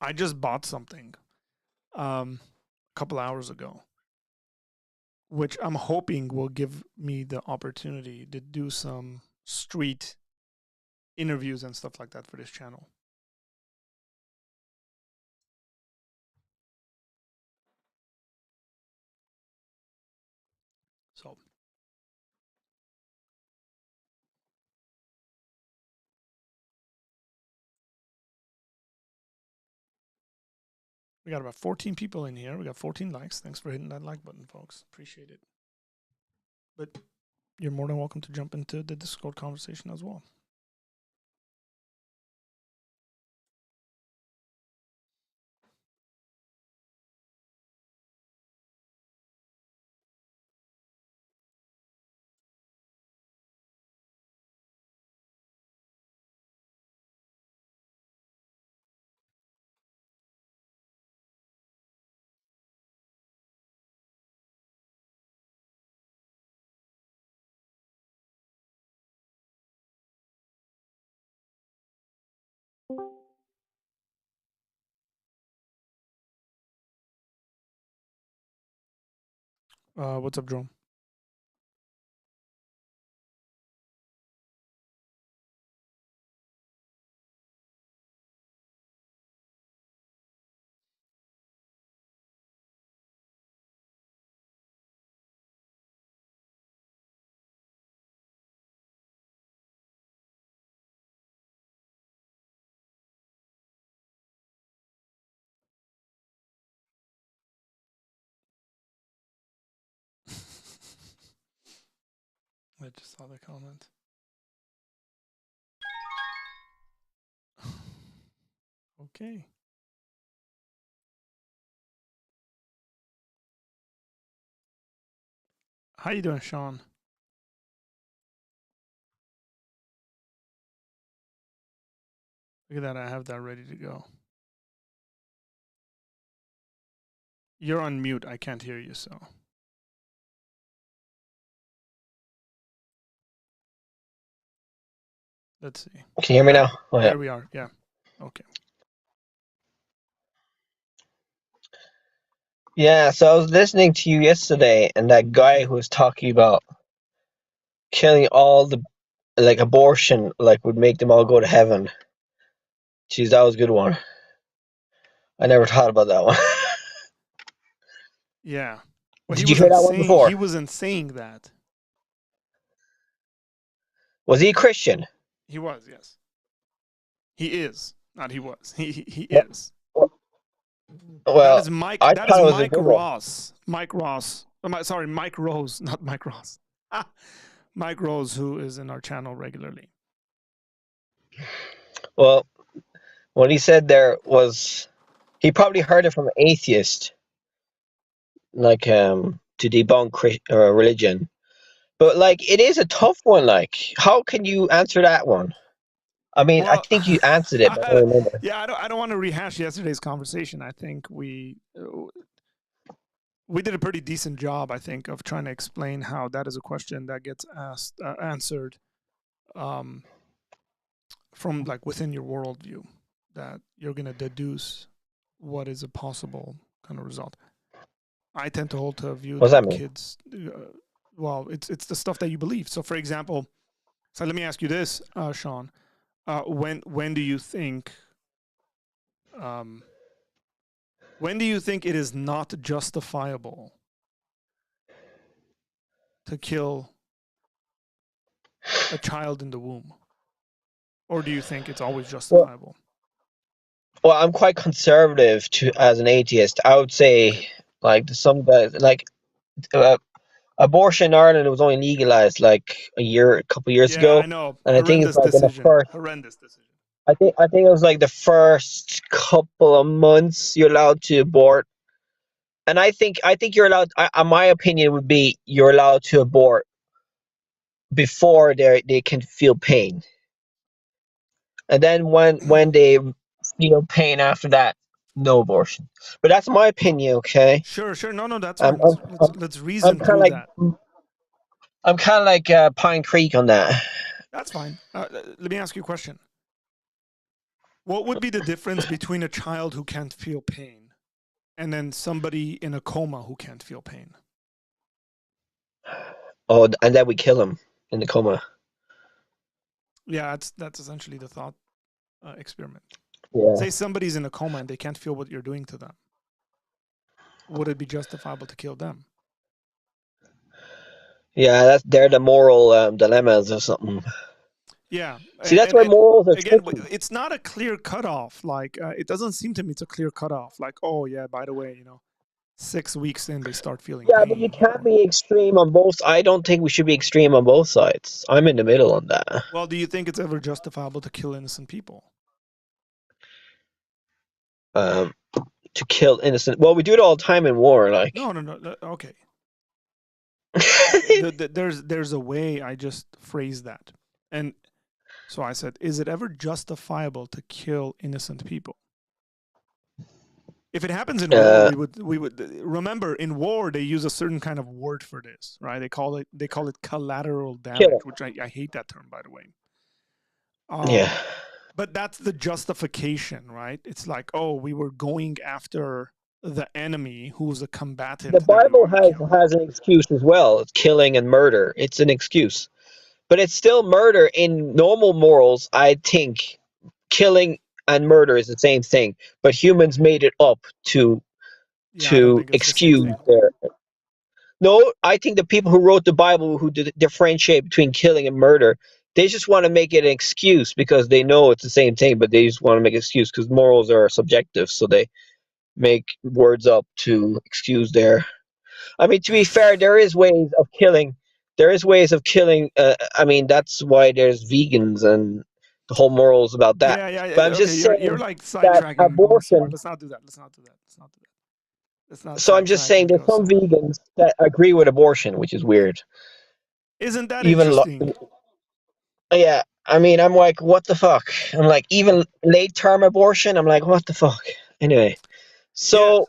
Speaker 1: I just bought something a couple hours ago, which I'm hoping will give me the opportunity to do some street interviews and stuff like that for this channel. So we got about 14 people in here. We got 14 likes. Thanks for hitting that like button, folks. Appreciate it. But you're more than welcome to jump into the Discord conversation as well. What's up, Jerome? I just saw the comment. Okay. How you doing, Sean? Look at that. I have that ready to go. You're on mute. I can't hear you, so. Let's see.
Speaker 10: Can you hear me now? Oh, yeah.
Speaker 1: There we are. Yeah. Okay.
Speaker 10: Yeah, so I was listening to you yesterday, and that guy who was talking about killing all the, like, abortion, like, would make them all go to heaven. Jeez, that was a good one. I never thought about that one.
Speaker 1: Yeah. Well,
Speaker 10: Did you hear that one before?
Speaker 1: He wasn't saying that.
Speaker 10: Was he a Christian?
Speaker 1: He was, yes. He is. Not he was. He
Speaker 10: Yep.
Speaker 1: is.
Speaker 10: Well,
Speaker 1: that is Mike.
Speaker 10: I
Speaker 1: That
Speaker 10: thought it
Speaker 1: is
Speaker 10: was a
Speaker 1: Mike
Speaker 10: good one.
Speaker 1: Ross. Mike Ross. Sorry, Mike Rose, not Mike Ross. Mike Rose, who is in our channel regularly.
Speaker 10: Well, what he said there was, he probably heard it from an atheist, like, to debunk religion. But, like, it is a tough one, like, how can you answer that one? I mean, I
Speaker 1: Well,
Speaker 10: think you answered it, but I don't remember.
Speaker 1: yeah, I don't want to rehash yesterday's conversation. I think we did a pretty decent job, I think, of trying to explain how that is a question that gets answered from like within your worldview, that you're going to deduce what is a possible kind of result. I tend to hold to a view that kids, well, it's the stuff that you believe. So, for example, so let me ask you this, Sean. When do you think it is not justifiable to kill a child in the womb? Or do you think it's always justifiable?
Speaker 10: Well, I'm quite conservative as an atheist. I would say, like, some guys, like, abortion in Ireland, it was only legalized like a couple years ago.
Speaker 1: I know.
Speaker 10: And I think it's like in the first.
Speaker 1: Horrendous decision.
Speaker 10: I think it was like the first couple of months you're allowed to abort. And I think you're allowed. My opinion would be you're allowed to abort before they can feel pain. And then when they feel pain after that, no abortion. But that's my opinion, okay?
Speaker 1: Sure. No, that's fine. Let's reason through that.
Speaker 10: I'm kind of like Pine Creek on that.
Speaker 1: That's fine. Let me ask you a question. What would be the difference between a child who can't feel pain and then somebody in a coma who can't feel pain?
Speaker 10: Oh, and then we kill him in the coma.
Speaker 1: Yeah, that's essentially the thought experiment.
Speaker 10: Yeah.
Speaker 1: Say somebody's in a coma and they can't feel what you're doing to them. Would it be justifiable to kill them?
Speaker 10: Yeah, they're the moral dilemmas or something.
Speaker 1: Yeah.
Speaker 10: See, that's why morals are
Speaker 1: again,
Speaker 10: tricky.
Speaker 1: it's not a clear cutoff. Like, it doesn't seem to me it's a clear cutoff. Like, oh, yeah, by the way, 6 weeks in, they start feeling
Speaker 10: Yeah,
Speaker 1: pain.
Speaker 10: but you can't be extreme on both. I don't think we should be extreme on both sides. I'm in the middle on that.
Speaker 1: Well, do you think it's ever justifiable to kill innocent people?
Speaker 10: To kill innocent. Well, we do it all the time in war. Like,
Speaker 1: No. Okay. There's a way I just phrased that. And so I said, is it ever justifiable to kill innocent people? If it happens in war, we would remember in war they use a certain kind of word for this, right? They call it collateral damage, which I hate that term, by the way.
Speaker 10: yeah.
Speaker 1: But that's the justification, right? It's like, oh, we were going after the enemy who's a combatant.
Speaker 10: The Bible has an excuse as well. It's killing and murder. It's an excuse. But it's still murder. In normal morals, I think killing and murder is the same thing. But humans made it up to excuse their... No, I think the people who wrote the Bible, who differentiate between killing and murder, they just want to make it an excuse because they know it's the same thing, but they just want to make an excuse because morals are subjective, so they make words up to excuse their... I mean, to be fair, there is ways of killing. There is ways of killing. I mean, that's why there's vegans and the whole morals about that.
Speaker 1: Yeah.
Speaker 10: But I'm just saying
Speaker 1: you're like
Speaker 10: that
Speaker 1: sidetracking.
Speaker 10: abortion...
Speaker 1: Let's not do that.
Speaker 10: So I'm just saying there's some vegans that agree with abortion, which is weird.
Speaker 1: Isn't that
Speaker 10: Even
Speaker 1: interesting?
Speaker 10: Yeah, I mean, I'm like, what the fuck? I'm like, even late-term abortion, I'm like, what the fuck? Anyway, so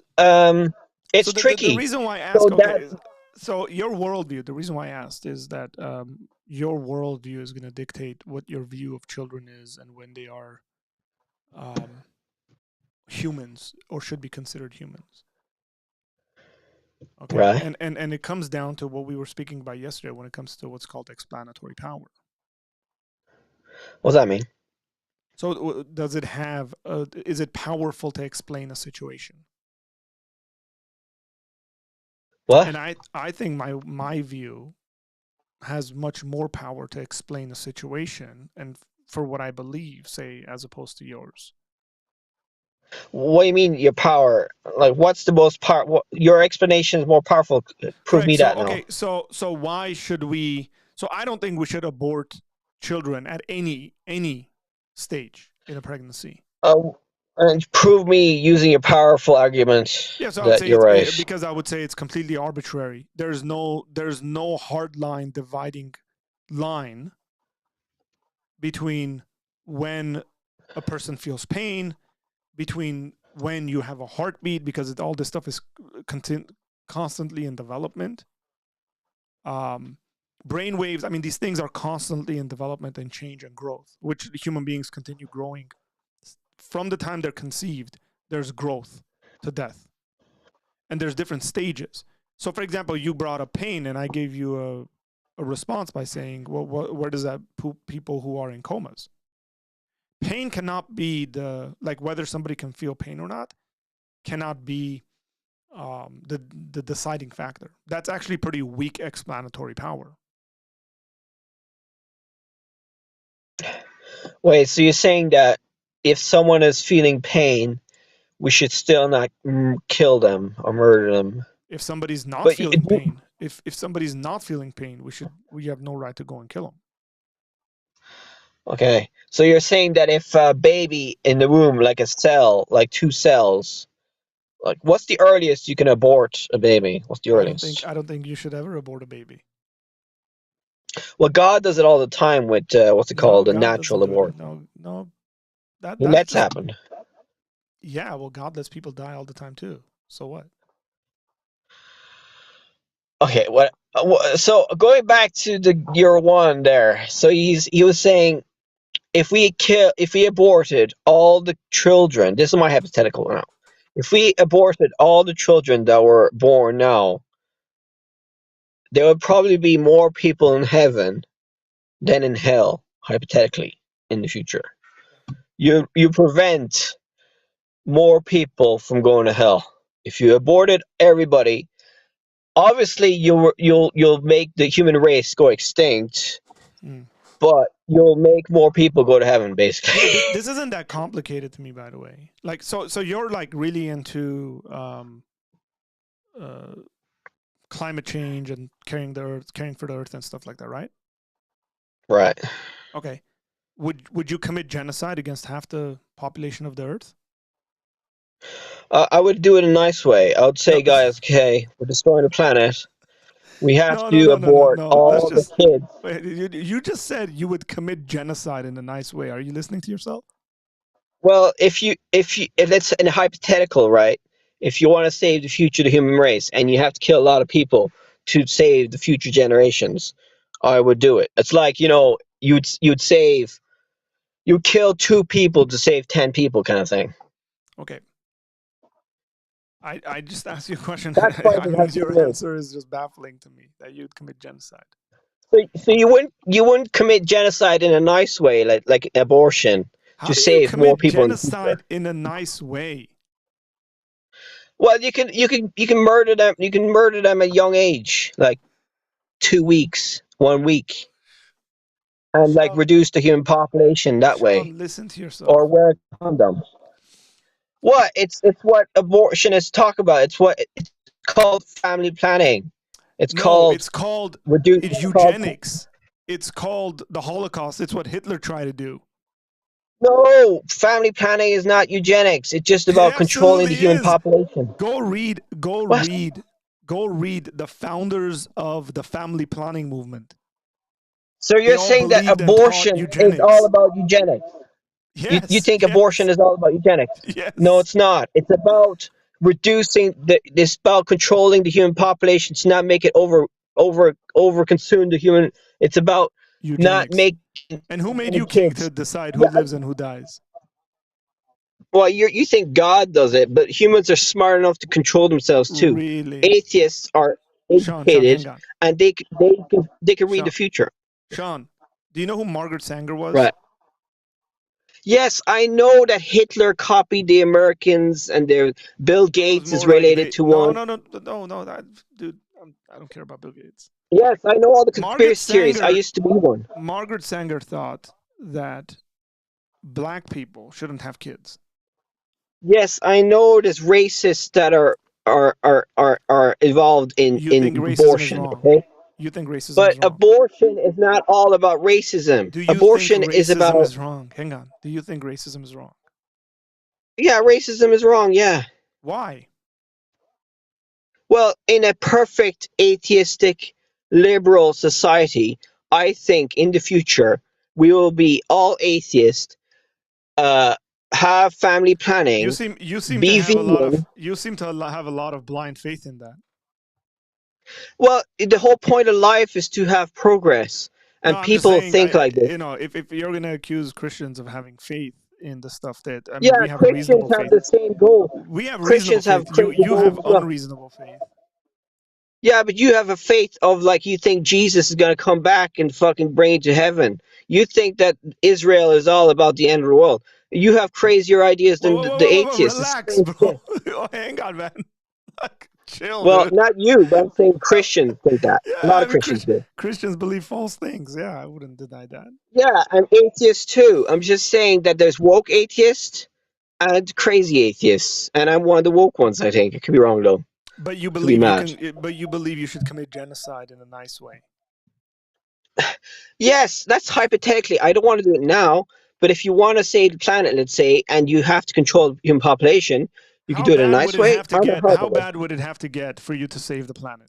Speaker 10: it's tricky.
Speaker 1: The reason why I asked, so your worldview, the reason why I asked is that your worldview is going to dictate what your view of children is and when they are humans or should be considered humans. Okay,
Speaker 10: right.
Speaker 1: And it comes down to what we were speaking about yesterday when it comes to what's called explanatory power.
Speaker 10: What does that mean?
Speaker 1: So does it have, is it powerful to explain a situation?
Speaker 10: What?
Speaker 1: And I think my view has much more power to explain a situation and for what I believe, say, as opposed to yours.
Speaker 10: What do you mean your power? Like, what's the most your explanation is more powerful. Prove me that now.
Speaker 1: Okay, so why should we? So I don't think we should abort children at any stage in a pregnancy.
Speaker 10: And prove me using your powerful argument that you're right.
Speaker 1: Because I would say it's completely arbitrary. There's no hard line dividing line between when a person feels pain, between when you have a heartbeat, because all this stuff is constantly in development. Brain waves, I mean, these things are constantly in development and change and growth, which human beings continue growing. From the time they're conceived, there's growth to death. And there's different stages. So, for example, you brought up pain, and I gave you a response by saying, well, where does that put people who are in comas? Pain cannot be like whether somebody can feel pain or not, cannot be the deciding factor. That's actually pretty weak explanatory power.
Speaker 10: Wait, so you're saying that if someone is feeling pain, we should still not kill them or murder them?
Speaker 1: If somebody's not feeling pain, if somebody's not feeling pain, we have no right to go and kill them.
Speaker 10: Okay, so you're saying that if a baby in the womb, like a cell, like 2 cells, like what's the earliest you can abort a baby? What's the earliest?
Speaker 1: I don't think you should ever abort a baby.
Speaker 10: Well, God does it all the time with what's it called, a natural abort.
Speaker 1: No,
Speaker 10: He lets happen.
Speaker 1: Yeah, well, God lets people die all the time too. So what?
Speaker 10: Okay, so going back to your one there, so he was saying if we aborted all the children, this is my hypothetical now. If we aborted all the children that were born now, there would probably be more people in heaven than in hell, hypothetically, in the future. You prevent more people from going to hell. If you aborted everybody, obviously you'll make the human race go extinct, but you'll make more people go to heaven, basically.
Speaker 1: Yeah, this isn't that complicated to me, by the way. Like, so you're like really into climate change and caring for the earth and stuff like that, right?
Speaker 10: Right.
Speaker 1: Okay. Would you commit genocide against half the population of the earth?
Speaker 10: I would do it in a nice way. I would say, guys, okay, we're destroying the planet. We have to abort all the kids.
Speaker 1: Wait, you just said you would commit genocide in a nice way. Are you listening to yourself?
Speaker 10: Well, if it's a hypothetical, right? If you want to save the future of the human race and you have to kill a lot of people to save the future generations, I would do it. It's like, you'd kill 2 people to save 10 people, kind of thing.
Speaker 1: Okay. I just asked you a question.
Speaker 10: Your
Speaker 1: answer is just baffling to me, that you'd commit genocide.
Speaker 10: So you wouldn't commit genocide in a nice way, like abortion,
Speaker 1: How
Speaker 10: to
Speaker 1: do you
Speaker 10: save
Speaker 1: commit
Speaker 10: more people
Speaker 1: genocide in a nice way?
Speaker 10: Well, you can murder them. You can murder them at a young age, like 2 weeks, 1 week, and like reduce the human population that way.
Speaker 1: Listen to yourself.
Speaker 10: Or wear a condom. What? It's what abortionists talk about. It's called family planning. It's called
Speaker 1: eugenics. It's called the Holocaust. It's what Hitler tried to do.
Speaker 10: No, family planning is not eugenics. It's just about controlling the human population.
Speaker 1: Go read the founders of the family planning movement.
Speaker 10: So you're saying that abortion is all about eugenics?
Speaker 1: Yes.
Speaker 10: You think abortion is all about eugenics?
Speaker 1: Yes.
Speaker 10: No, it's not. It's about reducing it's about controlling the human population to not make it over consume the human. It's about eugenics. Not make.
Speaker 1: And who made you king to decide who lives and who dies?
Speaker 10: Well, you think God does it, but humans are smart enough to control themselves too.
Speaker 1: Really?
Speaker 10: Atheists are educated,
Speaker 1: Sean,
Speaker 10: and they can read the future.
Speaker 1: Sean, do you know who Margaret Sanger was?
Speaker 10: Right. Yes, I know that Hitler copied the Americans, and Bill Gates is related to one.
Speaker 1: No, dude, I don't care about Bill Gates.
Speaker 10: Yes, I know all the conspiracy theories. I used to be one.
Speaker 1: Margaret Sanger thought that black people shouldn't have kids.
Speaker 10: Yes, I know there's racists that are involved in abortion. Okay?
Speaker 1: You think racism is
Speaker 10: wrong.
Speaker 1: But
Speaker 10: abortion is not all about racism. Abortion is about.
Speaker 1: Is wrong. Hang on. Do you think racism is wrong?
Speaker 10: Yeah, racism is wrong. Yeah.
Speaker 1: Why?
Speaker 10: Well, in a perfect atheistic liberal society, I think in the future we will be all atheists, have family planning.
Speaker 1: You seem to have a lot of blind faith in that.
Speaker 10: Well, the whole point of life is to have progress, and people think like this.
Speaker 1: If you're going to accuse Christians of having faith in the stuff that
Speaker 10: we have Christians have the same goal.
Speaker 1: We have
Speaker 10: Christians have
Speaker 1: you have unreasonable faith.
Speaker 10: Yeah, but you have a faith of like you think Jesus is going to come back and fucking bring you to heaven. You think that Israel is all about the end of the world. You have crazier ideas than the atheists.
Speaker 1: Relax, bro. Hang on, man. Chill.
Speaker 10: Well,
Speaker 1: dude.
Speaker 10: not you, but I'm saying Christians think that.
Speaker 1: Yeah,
Speaker 10: a lot of Christians do.
Speaker 1: Christians believe false things. Yeah, I wouldn't deny that.
Speaker 10: Yeah, and atheists too. I'm just saying that there's woke atheists and crazy atheists, and I'm one of the woke ones. I think I could be wrong though.
Speaker 1: But you believe you believe you should commit genocide in a nice way.
Speaker 10: Yes, that's hypothetically. I don't want to do it now, but if you want to save the planet, let's say, and you have to control human population, you can do it in a nice way.
Speaker 1: How bad would it have to get for you to save the planet?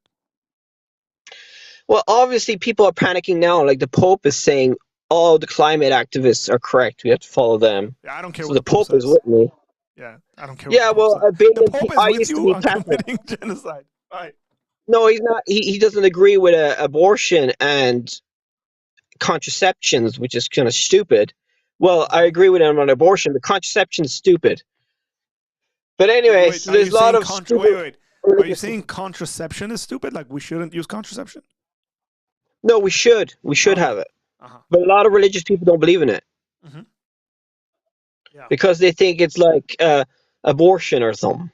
Speaker 10: Well, obviously, people are panicking now. Like the Pope is saying, all the climate activists are correct. We have to follow them.
Speaker 1: Yeah, I don't care
Speaker 10: so
Speaker 1: what
Speaker 10: the Pope is with me.
Speaker 1: Yeah, I don't care.
Speaker 10: Yeah, well,
Speaker 1: the Pope is
Speaker 10: I
Speaker 1: with
Speaker 10: used
Speaker 1: you
Speaker 10: to be
Speaker 1: on
Speaker 10: Catholic.
Speaker 1: committing genocide. Right.
Speaker 10: No, he's not. He doesn't agree with abortion and contraceptions, which is kind of stupid. Well, I agree with him on abortion, but contraception is stupid. But anyway,
Speaker 1: Wait,
Speaker 10: so
Speaker 1: are you
Speaker 10: there's a lot
Speaker 1: saying
Speaker 10: of stupid.
Speaker 1: wait. Are you saying contraception is stupid? Like we shouldn't use contraception?
Speaker 10: No, we should. We should
Speaker 1: Okay.
Speaker 10: have it.
Speaker 1: Uh-huh.
Speaker 10: But a lot of religious people don't believe in it
Speaker 1: Mm-hmm. Yeah.
Speaker 10: because they think it's like abortion or something.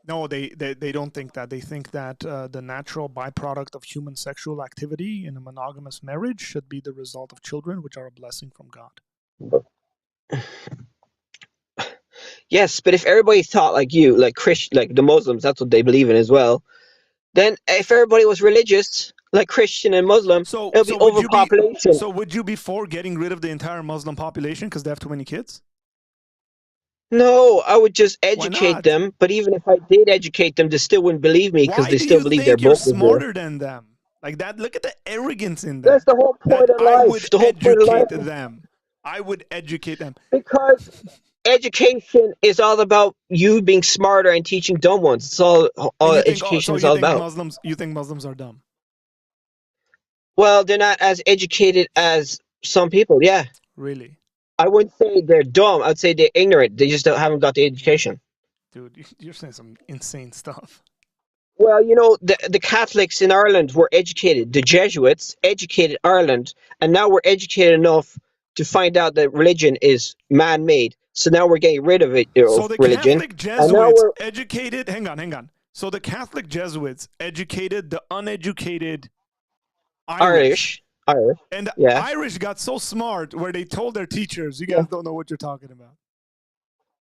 Speaker 1: No, they don't think that. They think that the natural byproduct of human sexual activity in a monogamous marriage should be the result of children, which are a blessing from God.
Speaker 10: Yes, but if everybody thought like you, like like the Muslims, that's what they believe in as well. Then if everybody was religious, like Christian and Muslim,
Speaker 1: So
Speaker 10: it'll be overpopulation.
Speaker 1: would you be for getting rid of the entire Muslim population because they have too many kids?
Speaker 10: No, I would just
Speaker 1: Why
Speaker 10: educate
Speaker 1: not?
Speaker 10: them. But even if I did educate them, they still wouldn't believe me because
Speaker 1: Why
Speaker 10: they
Speaker 1: do
Speaker 10: still
Speaker 1: you
Speaker 10: believe
Speaker 1: think
Speaker 10: their
Speaker 1: you're
Speaker 10: book is there.
Speaker 1: smarter than them? Like that, look at the arrogance in that.
Speaker 10: That's the whole point of
Speaker 1: I
Speaker 10: life.
Speaker 1: would
Speaker 10: The whole point of life
Speaker 1: educate
Speaker 10: is
Speaker 1: them. I would educate them.
Speaker 10: because education is all about you being smarter and teaching dumb ones. It's all
Speaker 1: You think,
Speaker 10: education
Speaker 1: so
Speaker 10: is
Speaker 1: you
Speaker 10: all
Speaker 1: think
Speaker 10: about.
Speaker 1: Muslims are dumb?
Speaker 10: Well, they're not as educated as some people. Yeah,
Speaker 1: Really?
Speaker 10: I wouldn't say they're dumb. I'd say they're ignorant. They just haven't got the education.
Speaker 1: Dude, you're saying some insane stuff.
Speaker 10: Well, you know, the Catholics in Ireland were educated. The Jesuits educated Ireland, and now we're educated enough to find out that religion is man-made. So now we're getting rid of it,
Speaker 1: So
Speaker 10: of
Speaker 1: the
Speaker 10: religion,
Speaker 1: Catholic
Speaker 10: and now
Speaker 1: Jesuits
Speaker 10: we're
Speaker 1: educated, hang on. So the Catholic Jesuits educated the uneducated Irish.
Speaker 10: Irish.
Speaker 1: And the
Speaker 10: Yeah.
Speaker 1: Irish got so smart where they told their teachers, you
Speaker 10: Yeah.
Speaker 1: guys don't know what you're talking about.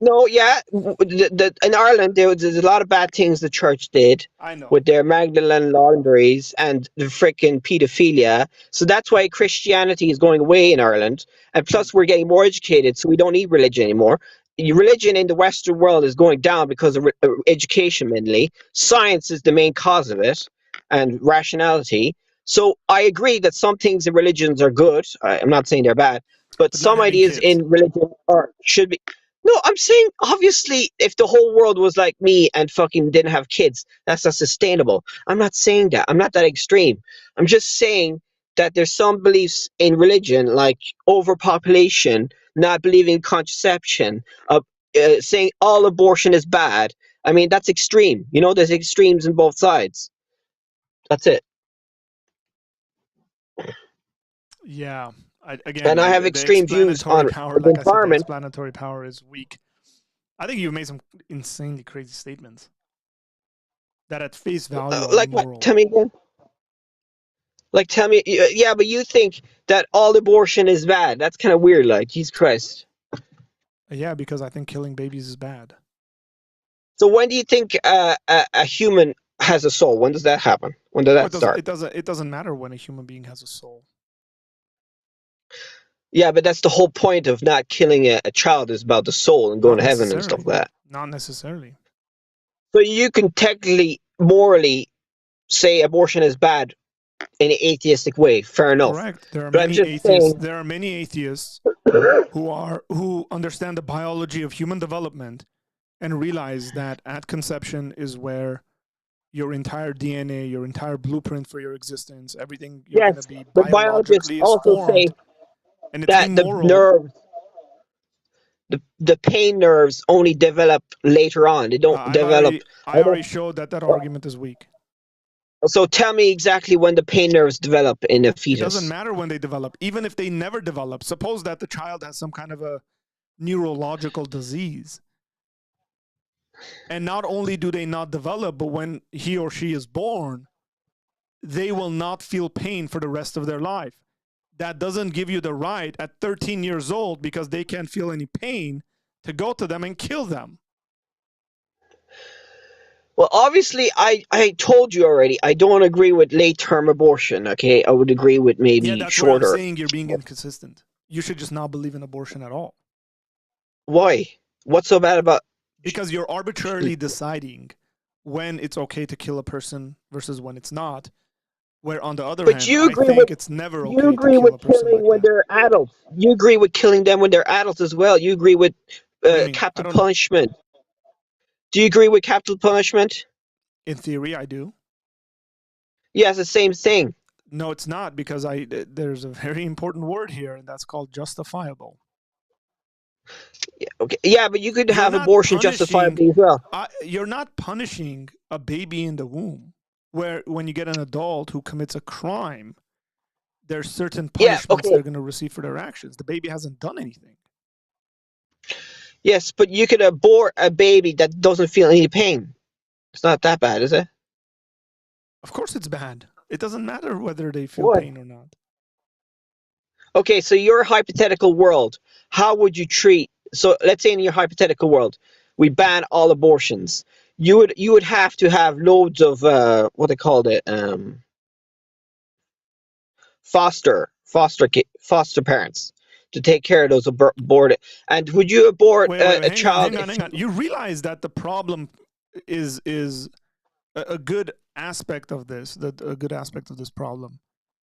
Speaker 10: No, yeah. In Ireland, there's a lot of bad things the church did
Speaker 1: I know.
Speaker 10: with their Magdalene laundries and the frickin' pedophilia. So that's why Christianity is going away in Ireland. And plus, we're getting more educated, so we don't need religion anymore. Religion in the Western world is going down because of education mainly. Science is the main cause of it, and rationality. So I agree that some things in religions are good. I'm not saying they're bad, but
Speaker 1: But not
Speaker 10: some
Speaker 1: having
Speaker 10: ideas
Speaker 1: kids.
Speaker 10: in religion should be. No, I'm saying obviously if the whole world was like me and fucking didn't have kids, that's not sustainable. I'm not saying that. I'm not that extreme. I'm just saying that there's some beliefs in religion like overpopulation, not believing in contraception, saying all abortion is bad. I mean, that's extreme. You know, there's extremes in both sides. That's it.
Speaker 1: Yeah. Again,
Speaker 10: And I have
Speaker 1: the
Speaker 10: extreme views
Speaker 1: explanatory
Speaker 10: on
Speaker 1: power,
Speaker 10: the
Speaker 1: like I said, the
Speaker 10: environment.
Speaker 1: explanatory power is weak. I think you've made some insanely crazy statements that at face value are
Speaker 10: Like
Speaker 1: immoral.
Speaker 10: what? Tell me again. Like, tell me, yeah, but you think that all abortion is bad. That's kind of weird, like, Jesus Christ.
Speaker 1: Yeah, because I think killing babies is bad.
Speaker 10: So when do you think a human has a soul? When does that happen? When does that start?
Speaker 1: It doesn't matter when a human being has a soul.
Speaker 10: Yeah, but that's the whole point of not killing a child is about the soul and going
Speaker 1: Not
Speaker 10: to heaven and stuff like that.
Speaker 1: Not necessarily.
Speaker 10: So you can technically, morally say abortion is bad in an atheistic way. Fair enough.
Speaker 1: Correct. There are
Speaker 10: But I'm
Speaker 1: many
Speaker 10: just
Speaker 1: atheists.
Speaker 10: saying,
Speaker 1: There are many atheists who understand the biology of human development and realize that at conception is where your entire DNA, your entire blueprint for your existence, everything you're
Speaker 10: yes,
Speaker 1: going to be
Speaker 10: but biologists
Speaker 1: biologically is
Speaker 10: also say
Speaker 1: formed, and it's
Speaker 10: that the
Speaker 1: immoral.
Speaker 10: nerves, the pain nerves only develop later on. They don't develop.
Speaker 1: I already showed that argument is weak.
Speaker 10: So tell me exactly when the pain nerves develop in a
Speaker 1: It
Speaker 10: fetus.
Speaker 1: doesn't matter when they develop. Even if they never develop, suppose that the child has some kind of a neurological disease. And not only do they not develop, but when he or she is born, they will not feel pain for the rest of their life. That doesn't give you the right at 13 years old, because they can't feel any pain, to go to them and kill them.
Speaker 10: Well, obviously, I told you already, I don't agree with late-term abortion, okay? I would agree with maybe
Speaker 1: Yeah, that's
Speaker 10: shorter.
Speaker 1: where I'm saying you're being inconsistent. You should just not believe in abortion at all.
Speaker 10: Why? What's so bad about...
Speaker 1: Because you're arbitrarily deciding when it's okay to kill a person versus when it's not. Where on the other hand, I think it's never okay to kill a person.
Speaker 10: You agree with killing
Speaker 1: like
Speaker 10: when they're adults. You agree with killing them when they're adults as well. You agree with capital punishment. Do you agree with capital punishment?
Speaker 1: In theory, I do.
Speaker 10: Yeah, it's the same thing.
Speaker 1: No, it's not, because there's a very important word here, and that's called justifiable.
Speaker 10: Okay. Yeah, but you could
Speaker 1: You're
Speaker 10: have
Speaker 1: not
Speaker 10: abortion
Speaker 1: punishing-
Speaker 10: justifiably as well.
Speaker 1: You're not punishing a baby in the womb, where when you get an adult who commits a crime, there's certain punishments they're going to receive for their actions. The baby hasn't done anything.
Speaker 10: Yes, but you could abort a baby that doesn't feel any pain. It's not that bad, is it?
Speaker 1: Of course it's bad. It doesn't matter whether they feel
Speaker 10: What?
Speaker 1: pain or not.
Speaker 10: Okay, so your hypothetical world, how would you treat? So let's say in your hypothetical world, we ban all abortions. You would have to have loads of what they called it, foster parents to take care of those aborted. And would you abort a child?
Speaker 1: Hang on. You realize that the problem is a good aspect of this. That a good aspect of this problem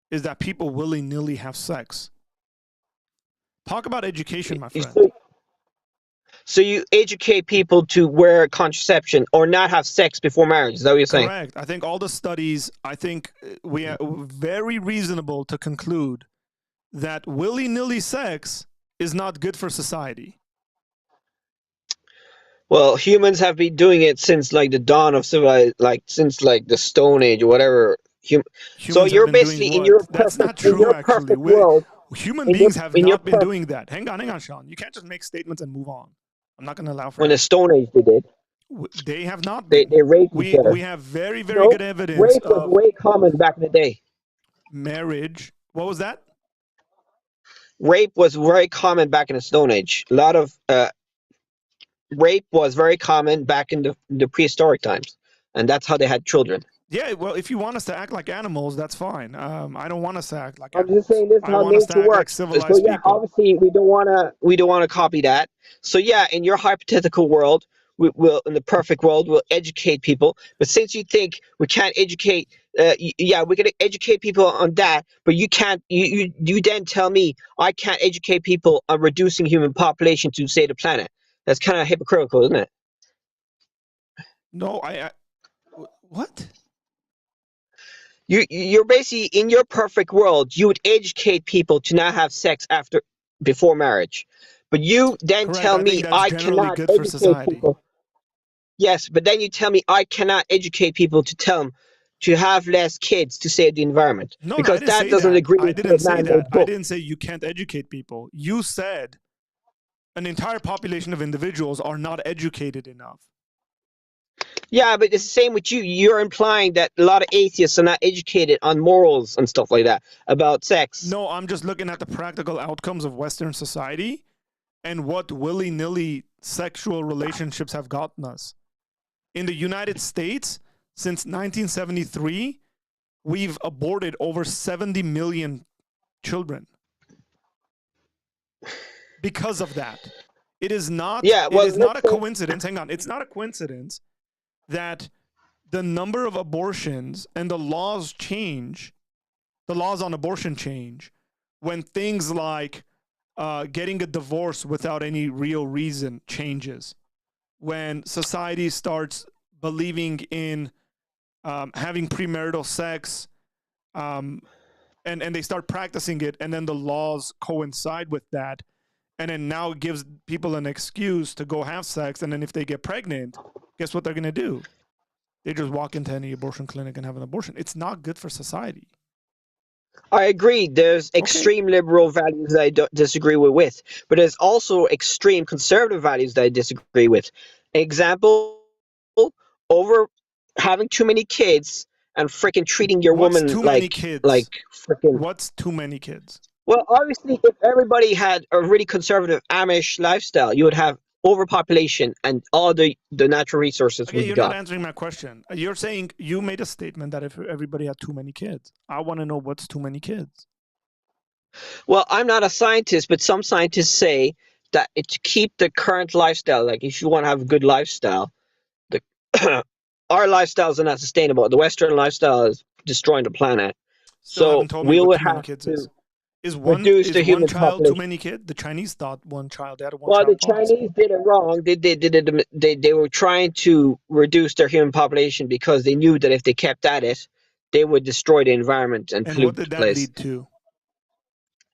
Speaker 1: is that people willy-nilly have sex. Talk about education, my friend.
Speaker 10: So you educate people to wear contraception or not have sex before marriage. Is that what you're saying?
Speaker 1: Correct. I think all the studies, I think we are very reasonable to conclude that willy-nilly sex is not good for society.
Speaker 10: Well, humans have been doing it since like the dawn of civilization, like since like the Stone Age or whatever. So you're basically in your perfect,
Speaker 1: That's not true, actually.
Speaker 10: world.
Speaker 1: Human beings have not been doing that. Hang on, Sean. You can't just make statements and move on. I'm not going to allow for
Speaker 10: When
Speaker 1: that.
Speaker 10: the Stone Age they did.
Speaker 1: They have not been.
Speaker 10: They raped each other.
Speaker 1: We have very, very good evidence
Speaker 10: rape was way common back in the day.
Speaker 1: Marriage. What was that?
Speaker 10: Rape was very common back in the Stone Age. A lot of rape was very common back in the prehistoric times, and that's how they had children.
Speaker 1: Yeah, well, if you want us to act like animals, that's fine. I don't want us to act like
Speaker 10: I'm
Speaker 1: animals.
Speaker 10: just saying this is how nature works. So yeah, obviously we don't want to copy that. So yeah, in your hypothetical world, we will, in the perfect world, we'll educate people. But since you think we can't educate, yeah, we're gonna educate people on that. But you can't. You then tell me I can't educate people on reducing human population to save the planet. That's kind of hypocritical, isn't it?
Speaker 1: No, what?
Speaker 10: You're basically, in your perfect world, you would educate people to not have sex before marriage, but you then tell me I cannot educate people. Yes, but then you tell me I cannot educate people to tell them to have less kids to save the environment, because that doesn't agree with the man-made book.
Speaker 1: I didn't say you can't educate people. You said an entire population of individuals are not educated enough.
Speaker 10: Yeah, but it's the same with you. You're implying that a lot of atheists are not educated on morals and stuff like that about sex.
Speaker 1: No, I'm just looking at the practical outcomes of Western society and what willy-nilly sexual relationships have gotten us. In the United States, since 1973, we've aborted over 70 million children because of that. It is not, it is not a coincidence. Hang on. It's not a coincidence that the number of abortions and the laws change, the laws on abortion change, when things like getting a divorce without any real reason changes, when society starts believing in having premarital sex, and they start practicing it, and then the laws coincide with that, and then now it gives people an excuse to go have sex, and then if they get pregnant, guess what they're going to do? They just walk into any abortion clinic and have an abortion. It's not good for society.
Speaker 10: I agree. There's extreme liberal values that I disagree with, but there's also extreme conservative values that I disagree with. Example, over having too many kids and freaking treating your woman like freaking.
Speaker 1: What's too many kids?
Speaker 10: Well, obviously, if everybody had a really conservative Amish lifestyle, you would have overpopulation and all the natural resources
Speaker 1: okay, you're not answering my question. You're saying you made a statement that if everybody had too many kids. I want to know what's too many kids.
Speaker 10: Well, I'm not a scientist, but some scientists say that to keep the current lifestyle, like if you want to have a good lifestyle, our lifestyles are not sustainable. The Western lifestyle is destroying the planet.
Speaker 1: Still
Speaker 10: so we would have to reduce the human
Speaker 1: child
Speaker 10: population.
Speaker 1: Too many kids? The Chinese thought one child. They had a one
Speaker 10: Well,
Speaker 1: child
Speaker 10: the Chinese did it wrong. They were trying to reduce their human population because they knew that if they kept at it, they would destroy the environment and
Speaker 1: And
Speaker 10: pollute
Speaker 1: what did
Speaker 10: the
Speaker 1: that
Speaker 10: place.
Speaker 1: lead to?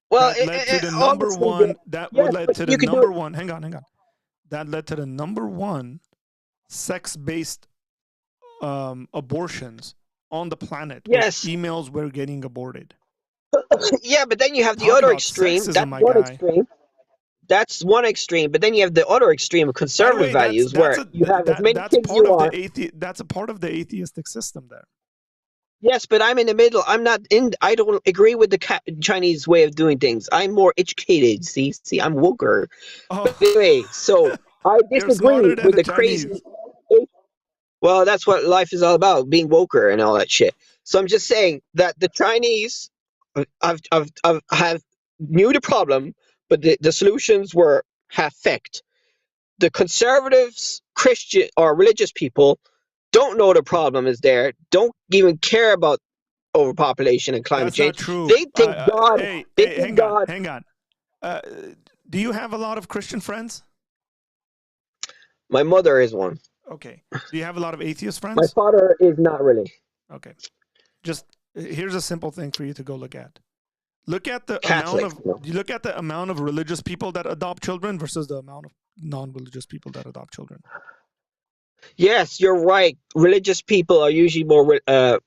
Speaker 10: Well,
Speaker 1: That led to the number
Speaker 10: obviously,
Speaker 1: one. That
Speaker 10: yes,
Speaker 1: would led
Speaker 10: but
Speaker 1: to the
Speaker 10: you could do
Speaker 1: number
Speaker 10: it.
Speaker 1: one. Hang on. That led to the number one sex-based abortions on the planet.
Speaker 10: Yes.
Speaker 1: Where females were getting aborted.
Speaker 10: Yeah, but then you have the
Speaker 1: Talk
Speaker 10: other
Speaker 1: about
Speaker 10: extreme.
Speaker 1: sexism,
Speaker 10: That's
Speaker 1: my
Speaker 10: one
Speaker 1: guy.
Speaker 10: extreme. That's one extreme. But then you have the other extreme of
Speaker 1: By the
Speaker 10: conservative
Speaker 1: way,
Speaker 10: values, where you have as many
Speaker 1: that's
Speaker 10: kids
Speaker 1: part
Speaker 10: you
Speaker 1: of
Speaker 10: want.
Speaker 1: that's a part of the atheistic system there.
Speaker 10: Yes, but I'm in the middle. I'm not in. I don't agree with the Chinese way of doing things. I'm more educated. See, I'm woker.
Speaker 1: Oh.
Speaker 10: But anyway, so I
Speaker 1: You're
Speaker 10: disagree
Speaker 1: smarter than
Speaker 10: with
Speaker 1: the
Speaker 10: the crazy.
Speaker 1: Chinese.
Speaker 10: Well, that's what life is all about, being woker and all that shit. So I'm just saying that the Chinese have knew the problem, but the solutions were half-baked. The conservatives, Christian or religious people don't know the problem is there, don't even care about overpopulation and climate
Speaker 1: That's not
Speaker 10: change.
Speaker 1: true.
Speaker 10: They think God.
Speaker 1: Hey,
Speaker 10: they think
Speaker 1: hang on. Do you have a lot of Christian friends?
Speaker 10: My mother is one.
Speaker 1: Okay. Do you have a lot of atheist friends?
Speaker 10: My father is not really.
Speaker 1: Okay. Just here's a simple thing for you to go look at. Look at the
Speaker 10: Catholic,
Speaker 1: you look at the amount of religious people that adopt children versus the amount of non-religious people that adopt children.
Speaker 10: Yes, you're right. Religious people are usually more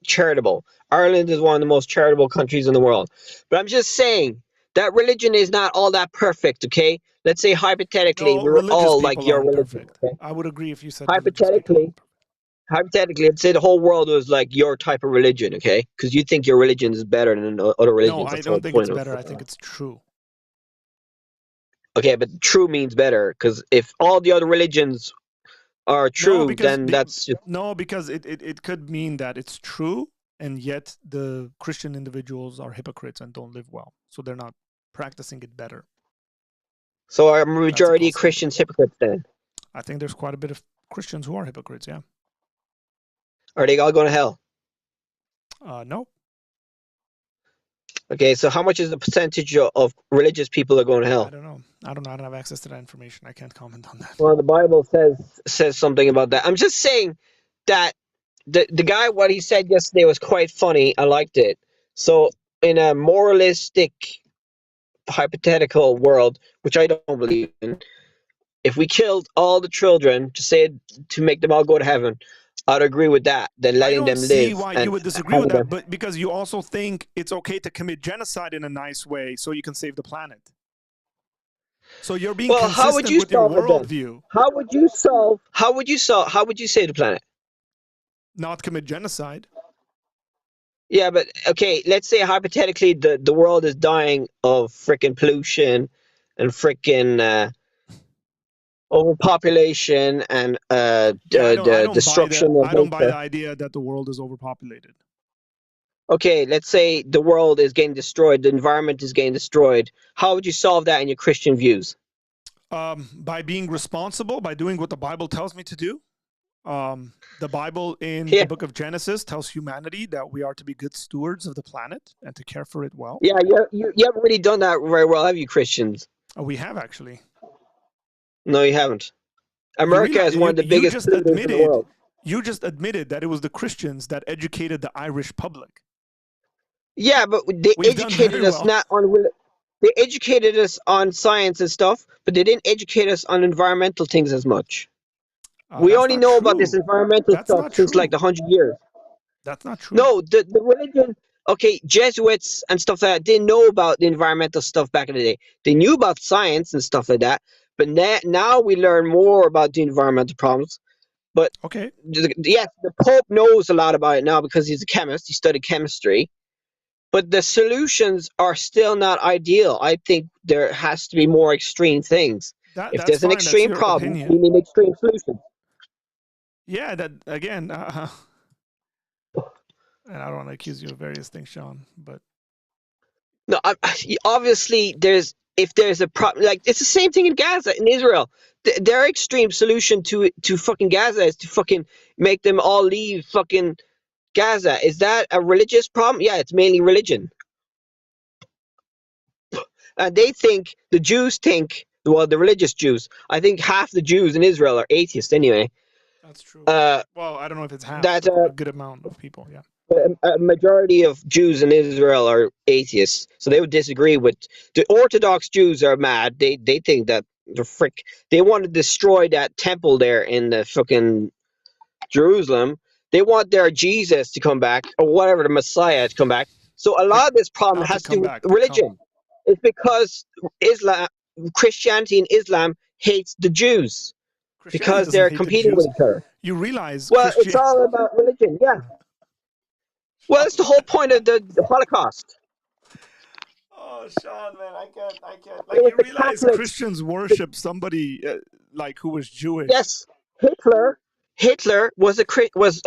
Speaker 10: charitable. Ireland is one of the most charitable countries in the world. But I'm just saying that religion is not all that perfect, okay? Let's say hypothetically
Speaker 1: No,
Speaker 10: we're all like your
Speaker 1: aren't
Speaker 10: religion.
Speaker 1: perfect.
Speaker 10: Okay?
Speaker 1: I would agree if you said
Speaker 10: Hypothetically, let's say the whole world was like your type of religion, okay? Because you think your religion is better than other religions.
Speaker 1: No, I
Speaker 10: That's the whole
Speaker 1: don't think
Speaker 10: point
Speaker 1: it's
Speaker 10: of
Speaker 1: better. I think it's true.
Speaker 10: Okay, but true means better, because if all the other religions are true, then that's just...
Speaker 1: No, because it could mean that it's true, and yet the Christian individuals are hypocrites and don't live well, so they're not practicing it better.
Speaker 10: So are majority of Christians hypocrites then?
Speaker 1: I think there's quite a bit of Christians who are hypocrites, yeah.
Speaker 10: Are they all going to hell?
Speaker 1: No.
Speaker 10: Okay, so how much is the percentage of religious people that are going to hell?
Speaker 1: I don't know. I don't have access to that information. I can't comment on that.
Speaker 10: Well, the Bible says something about that. I'm just saying that the guy, what he said yesterday was quite funny. I liked it. So in a moralistic, hypothetical world, which I don't believe in, if we killed all the children to make them all go to heaven, I'd agree with that. Then letting them live.
Speaker 1: I don't see why you would disagree with that, but because you also think it's okay to commit genocide in a nice way so you can save the planet. So you're being consistent with your worldview.
Speaker 10: How would you save the planet?
Speaker 1: Not commit genocide.
Speaker 10: Yeah, but okay, let's say hypothetically the world is dying of freaking pollution and freaking overpopulation and destruction of nature.
Speaker 1: I don't buy the idea that the world is overpopulated.
Speaker 10: Okay, let's say the world is getting destroyed, the environment is getting destroyed. How would you solve that in your Christian views?
Speaker 1: By being responsible, by doing what the Bible tells me to do. The Bible in the book of Genesis tells humanity that we are to be good stewards of the planet and to care for it well.
Speaker 10: Yeah, you haven't really done that very well, have you, Christians?
Speaker 1: We have, actually.
Speaker 10: No, you haven't. America is one of the biggest polluters in the world.
Speaker 1: You just admitted that it was the Christians that educated the Irish public.
Speaker 10: Yeah, but they educated us not on... They educated us on science and stuff, but they didn't educate us on environmental things as much. We only know about this environmental stuff since like 100 years.
Speaker 1: That's not true.
Speaker 10: No, the religion... Okay, Jesuits and stuff like that didn't know about the environmental stuff back in the day. They knew about science and stuff like that, but now we learn more about the environmental problems. But yes, the Pope knows a lot about it now because he's a chemist. He studied chemistry. But the solutions are still not ideal. I think there has to be more extreme things. If there's an extreme problem, we need extreme solutions.
Speaker 1: Yeah, that again, and I don't want to accuse you of various things, Sean, but
Speaker 10: no, obviously if there's a problem, like it's the same thing in Gaza, in Israel. Their extreme solution to fucking Gaza is to fucking make them all leave fucking Gaza. Is that a religious problem? Yeah, it's mainly religion. And the Jews think, well, the religious Jews, I think half the Jews in Israel are atheists anyway.
Speaker 1: That's true. Well, I don't know if it's half, but a good amount of people, yeah.
Speaker 10: A majority of Jews in Israel are atheists, so they would disagree with the Orthodox Jews. Are mad. They think that they want to destroy that temple there in the fucking Jerusalem. They want their Jesus to come back, or whatever, the Messiah to come back. So a lot of this problem
Speaker 1: Not to
Speaker 10: has to do
Speaker 1: come
Speaker 10: with
Speaker 1: back, to
Speaker 10: religion.
Speaker 1: come.
Speaker 10: It's because Christianity and Islam hates the Jews
Speaker 1: Christianity
Speaker 10: because
Speaker 1: doesn't
Speaker 10: they're
Speaker 1: hate the
Speaker 10: competing with
Speaker 1: Jews.
Speaker 10: each other.
Speaker 1: You realize
Speaker 10: Well, it's
Speaker 1: Christian.
Speaker 10: all about religion, yeah. Well, it's the whole point of the Holocaust.
Speaker 1: Oh, Sean, man, I can't.
Speaker 10: It
Speaker 1: Like,
Speaker 10: was
Speaker 1: you
Speaker 10: the
Speaker 1: realize
Speaker 10: Catholics.
Speaker 1: Christians worship somebody like who was Jewish.
Speaker 10: Yes, Hitler was a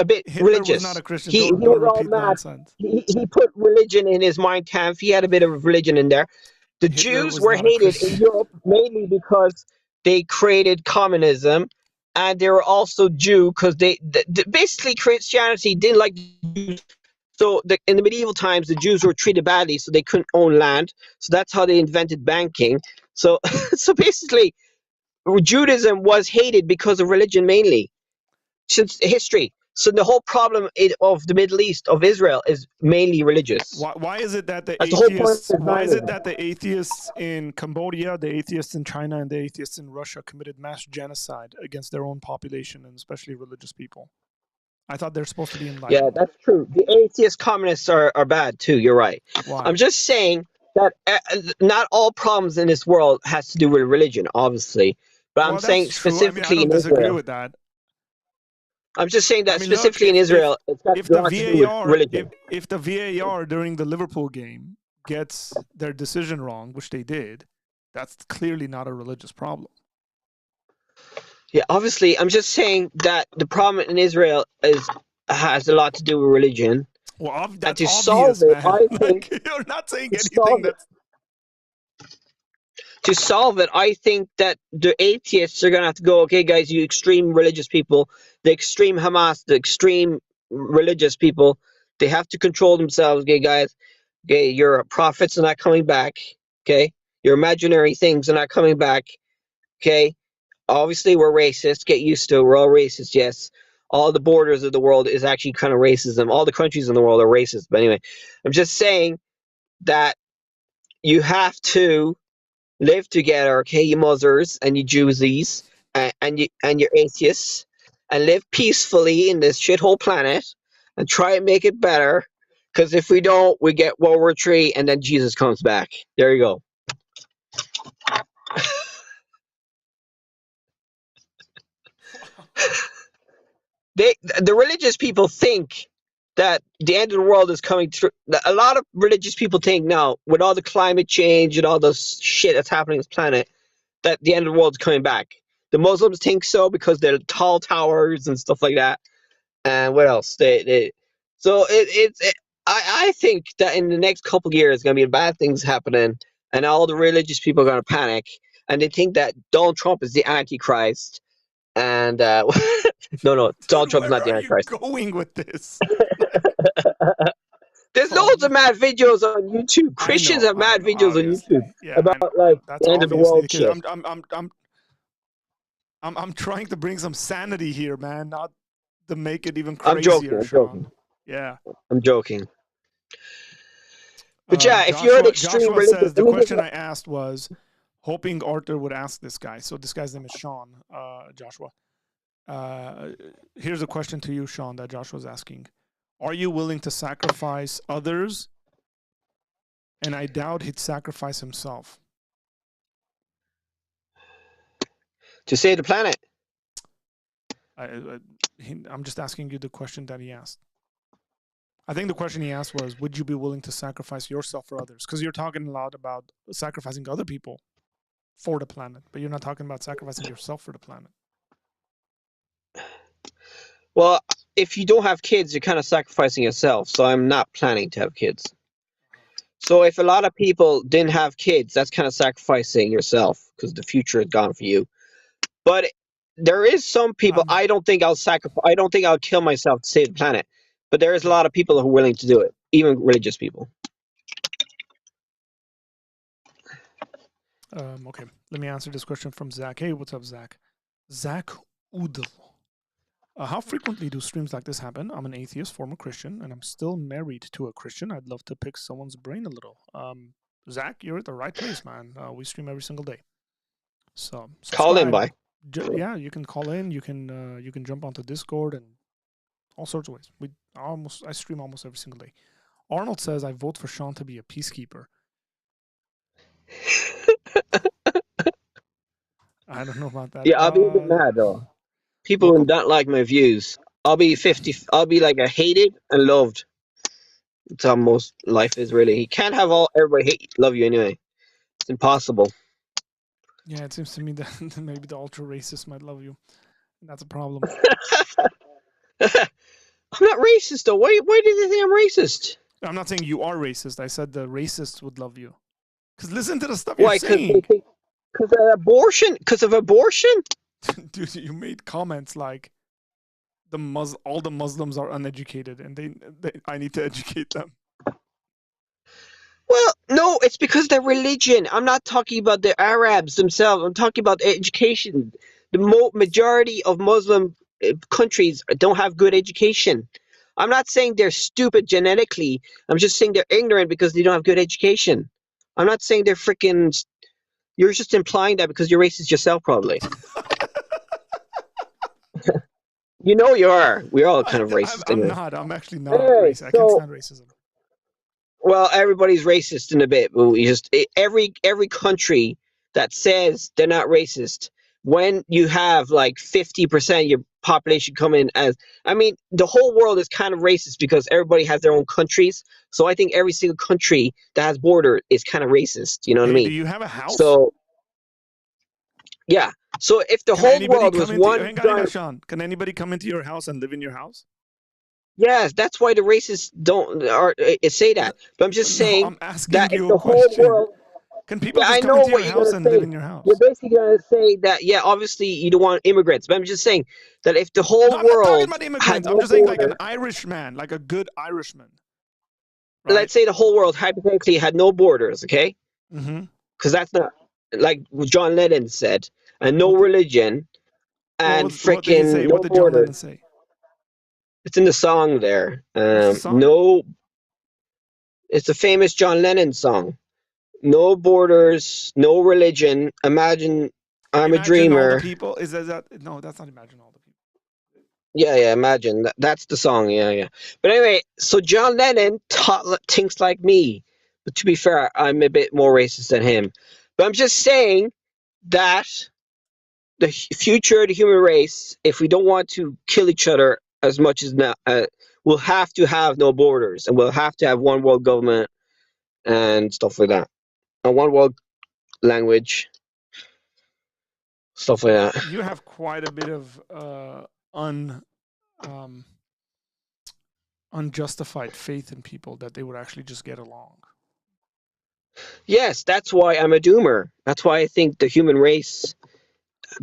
Speaker 10: bit
Speaker 1: Hitler was not
Speaker 10: religious.
Speaker 1: a Christian.
Speaker 10: He
Speaker 1: Don't
Speaker 10: was all
Speaker 1: repeat
Speaker 10: mad.
Speaker 1: nonsense.
Speaker 10: He put religion in his Mein Kampf. He had a bit of religion in there. The
Speaker 1: Hitler
Speaker 10: Jews
Speaker 1: was
Speaker 10: were
Speaker 1: not a
Speaker 10: hated in
Speaker 1: Christian.
Speaker 10: Europe mainly because they created communism, and they were also Jew because basically Christianity didn't like the Jews. So in the medieval times, the Jews were treated badly, so they couldn't own land. So that's how they invented banking. So so basically, Judaism was hated because of religion mainly since history. So the whole problem of the Middle East, of Israel, is mainly religious.
Speaker 1: Why is it that the
Speaker 10: That's the whole point
Speaker 1: atheists?
Speaker 10: of
Speaker 1: Why is it
Speaker 10: 9/11.
Speaker 1: that the atheists in Cambodia, the atheists in China, and the atheists in Russia committed mass genocide against their own population and especially religious people? I thought they're supposed to be
Speaker 10: Yeah,
Speaker 1: enlightened.
Speaker 10: that's true. The atheist communists are bad too. You're right.
Speaker 1: Why?
Speaker 10: I'm just saying that not all problems in this world has to do with religion, obviously. But I'm
Speaker 1: Well, that's
Speaker 10: saying
Speaker 1: true. I mean, I
Speaker 10: specifically
Speaker 1: don't
Speaker 10: in
Speaker 1: disagree
Speaker 10: Israel.
Speaker 1: with that.
Speaker 10: I'm just saying
Speaker 1: I
Speaker 10: that
Speaker 1: mean, look,
Speaker 10: specifically in Israel, it's got
Speaker 1: if
Speaker 10: a
Speaker 1: the
Speaker 10: lot to do with
Speaker 1: VAR
Speaker 10: religion.
Speaker 1: if the VAR during the Liverpool game gets their decision wrong, which they did, that's clearly not a religious problem.
Speaker 10: Yeah, obviously, I'm just saying that the problem in Israel has a lot to do with religion.
Speaker 1: Well,
Speaker 10: And
Speaker 1: that's
Speaker 10: to solve
Speaker 1: obvious,
Speaker 10: it,
Speaker 1: man.
Speaker 10: I think
Speaker 1: Like, you're not saying
Speaker 10: to
Speaker 1: anything
Speaker 10: solve it,
Speaker 1: that's
Speaker 10: I think that the atheists are gonna have to go. Okay, guys, you extreme religious people, the extreme Hamas, the extreme religious people, they have to control themselves. Okay, guys, okay, your prophets are not coming back. Okay, your imaginary things are not coming back. Okay, obviously we're racist. Get used to it. We're all racist. Yes, all the borders of the world is actually kind of racism. All the countries in the world are racist. But anyway, I'm just saying that you have to live together, okay, you Muslims and you Jewsies and you atheists, and live peacefully in this shithole planet and try and make it better. Because if we don't, we get World War III and then Jesus comes back. There you go. The religious people think that the end of the world is coming through. A lot of religious people think now, with all the climate change and all the shit that's happening on this planet, that the end of the world is coming back. The Muslims think so because they're tall towers and stuff like that. And what else? So I think that in the next couple of years, going to be bad things happening, and all the religious people are going to panic, and they think that Donald Trump is the Antichrist. And no, Donald
Speaker 1: dude,
Speaker 10: Trump's
Speaker 1: where
Speaker 10: not the
Speaker 1: are you
Speaker 10: Antichrist.
Speaker 1: going with this? Like,
Speaker 10: There's
Speaker 1: oh,
Speaker 10: loads of mad videos on YouTube. Christians have
Speaker 1: I
Speaker 10: mad
Speaker 1: know,
Speaker 10: videos on
Speaker 1: obviously.
Speaker 10: YouTube
Speaker 1: Yeah, I know,
Speaker 10: about like
Speaker 1: that's
Speaker 10: the end of the
Speaker 1: obviously the
Speaker 10: world
Speaker 1: case.
Speaker 10: shit.
Speaker 1: I'm trying to bring some sanity here, man, not to make it even
Speaker 10: I'm joking.
Speaker 1: crazier,
Speaker 10: I'm
Speaker 1: Sean.
Speaker 10: joking.
Speaker 1: Yeah.
Speaker 10: I'm joking. But yeah, if you're an extreme
Speaker 1: Joshua
Speaker 10: religion,
Speaker 1: says the question I asked was hoping Arthur would ask this guy. So this guy's name is Sean, Joshua. Here's a question to you, Sean, that Joshua's asking. Are you willing to sacrifice others? And I doubt he'd sacrifice himself.
Speaker 10: To save the planet.
Speaker 1: I'm just asking you the question that he asked. I think the question he asked was, would you be willing to sacrifice yourself for others? Because you're talking a lot about sacrificing other people for the planet, but you're not talking about sacrificing yourself for the planet.
Speaker 10: Well, if you don't have kids, you're kind of sacrificing yourself. So I'm not planning to have kids. So if a lot of people didn't have kids, that's kind of sacrificing yourself because the future is gone for you. But there is some people. I don't think I'll sacrifice. I don't think I'll kill myself to save the planet. But there is a lot of people who are willing to do it, even religious people.
Speaker 1: Okay, let me answer this question from Zach. Hey, what's up, Zach? Zach Udl. How frequently do streams like this happen? I'm an atheist, former Christian, and I'm still married to a Christian. I'd love to pick someone's brain a little. Zach, you're at the right place, man. We stream every single day. So
Speaker 10: Call in
Speaker 1: subscribe.
Speaker 10: by.
Speaker 1: Yeah, you can call in. You can jump onto Discord and all sorts of ways. I stream almost every single day. Arnold says I vote for Sean to be a peacekeeper. I don't know about that.
Speaker 10: Yeah, I'll be a bit mad though. People who don't like my views. I'll be 50. I'll be like a hated and loved. That's how most life is really. You can't have everybody love you anyway. It's impossible.
Speaker 1: Yeah, it seems to me that maybe the ultra racist might love you. And that's a problem.
Speaker 10: I'm not racist though. Why did you think I'm racist?
Speaker 1: I'm not saying you are racist. I said the racists would love you. Because listen to the stuff
Speaker 10: Why?
Speaker 1: you're saying.
Speaker 10: Because of abortion? Because of abortion?
Speaker 1: Dude, you made comments like all the Muslims are uneducated and I need to educate them.
Speaker 10: Well, no, it's because their religion. I'm not talking about the Arabs themselves. I'm talking about education. The majority of Muslim countries don't have good education. I'm not saying they're stupid genetically. I'm just saying they're ignorant because they don't have good education. I'm not saying they're freaking... You're just implying that because you're racist yourself, probably. You know you are. We're all kind of racist.
Speaker 1: I'm
Speaker 10: anyway.
Speaker 1: not. I'm actually not racist. I can't stand racism.
Speaker 10: Well, everybody's racist in a bit. But we just every country that says they're not racist, when you have like 50% of your population come in as, I mean, the whole world is kind of racist because everybody has their own countries. So I think every single country that has border is kind of racist. You know what I mean?
Speaker 1: Do you have a house?
Speaker 10: So yeah. So if the whole world was one
Speaker 1: hang on, Sean. Can anybody come into your house and live in your house?
Speaker 10: Yes, that's why the racists don't say that. But I'm just saying
Speaker 1: I'm asking
Speaker 10: that
Speaker 1: you
Speaker 10: if the whole world...
Speaker 1: Can people
Speaker 10: I
Speaker 1: just
Speaker 10: know
Speaker 1: come into
Speaker 10: what
Speaker 1: your
Speaker 10: you're
Speaker 1: house
Speaker 10: gonna
Speaker 1: and
Speaker 10: say.
Speaker 1: live in your house?
Speaker 10: You're basically going to say that, yeah, obviously you don't want immigrants. But I'm just saying that if the whole
Speaker 1: I'm not talking
Speaker 10: world
Speaker 1: about immigrants.
Speaker 10: had
Speaker 1: I'm
Speaker 10: no
Speaker 1: just saying like
Speaker 10: border,
Speaker 1: an Irishman, like a good Irishman. Right?
Speaker 10: let's say the whole world hypothetically had no borders, okay?
Speaker 1: Mm-hmm.
Speaker 10: Because that's not, like John Lennon said, and no religion, and
Speaker 1: what did he say?
Speaker 10: freaking no
Speaker 1: What did John
Speaker 10: border.
Speaker 1: Lennon say?
Speaker 10: It's in the song there.
Speaker 1: What's the song?
Speaker 10: No, it's a famous John Lennon song. No borders, no religion. Imagine I'm a dreamer.
Speaker 1: All the people. Is that no? That's not Imagine All the People.
Speaker 10: Yeah, imagine. That's the song, yeah. But anyway, so John Lennon thinks like me. But to be fair, I'm a bit more racist than him. But I'm just saying that the future of the human race, if we don't want to kill each other as much as now, we'll have to have no borders. And we'll have to have one world government and stuff like that. And one world language. Stuff like that.
Speaker 1: You have quite a bit of unjustified faith in people that they would actually just get along.
Speaker 10: Yes, that's why I'm a doomer. That's why I think the human race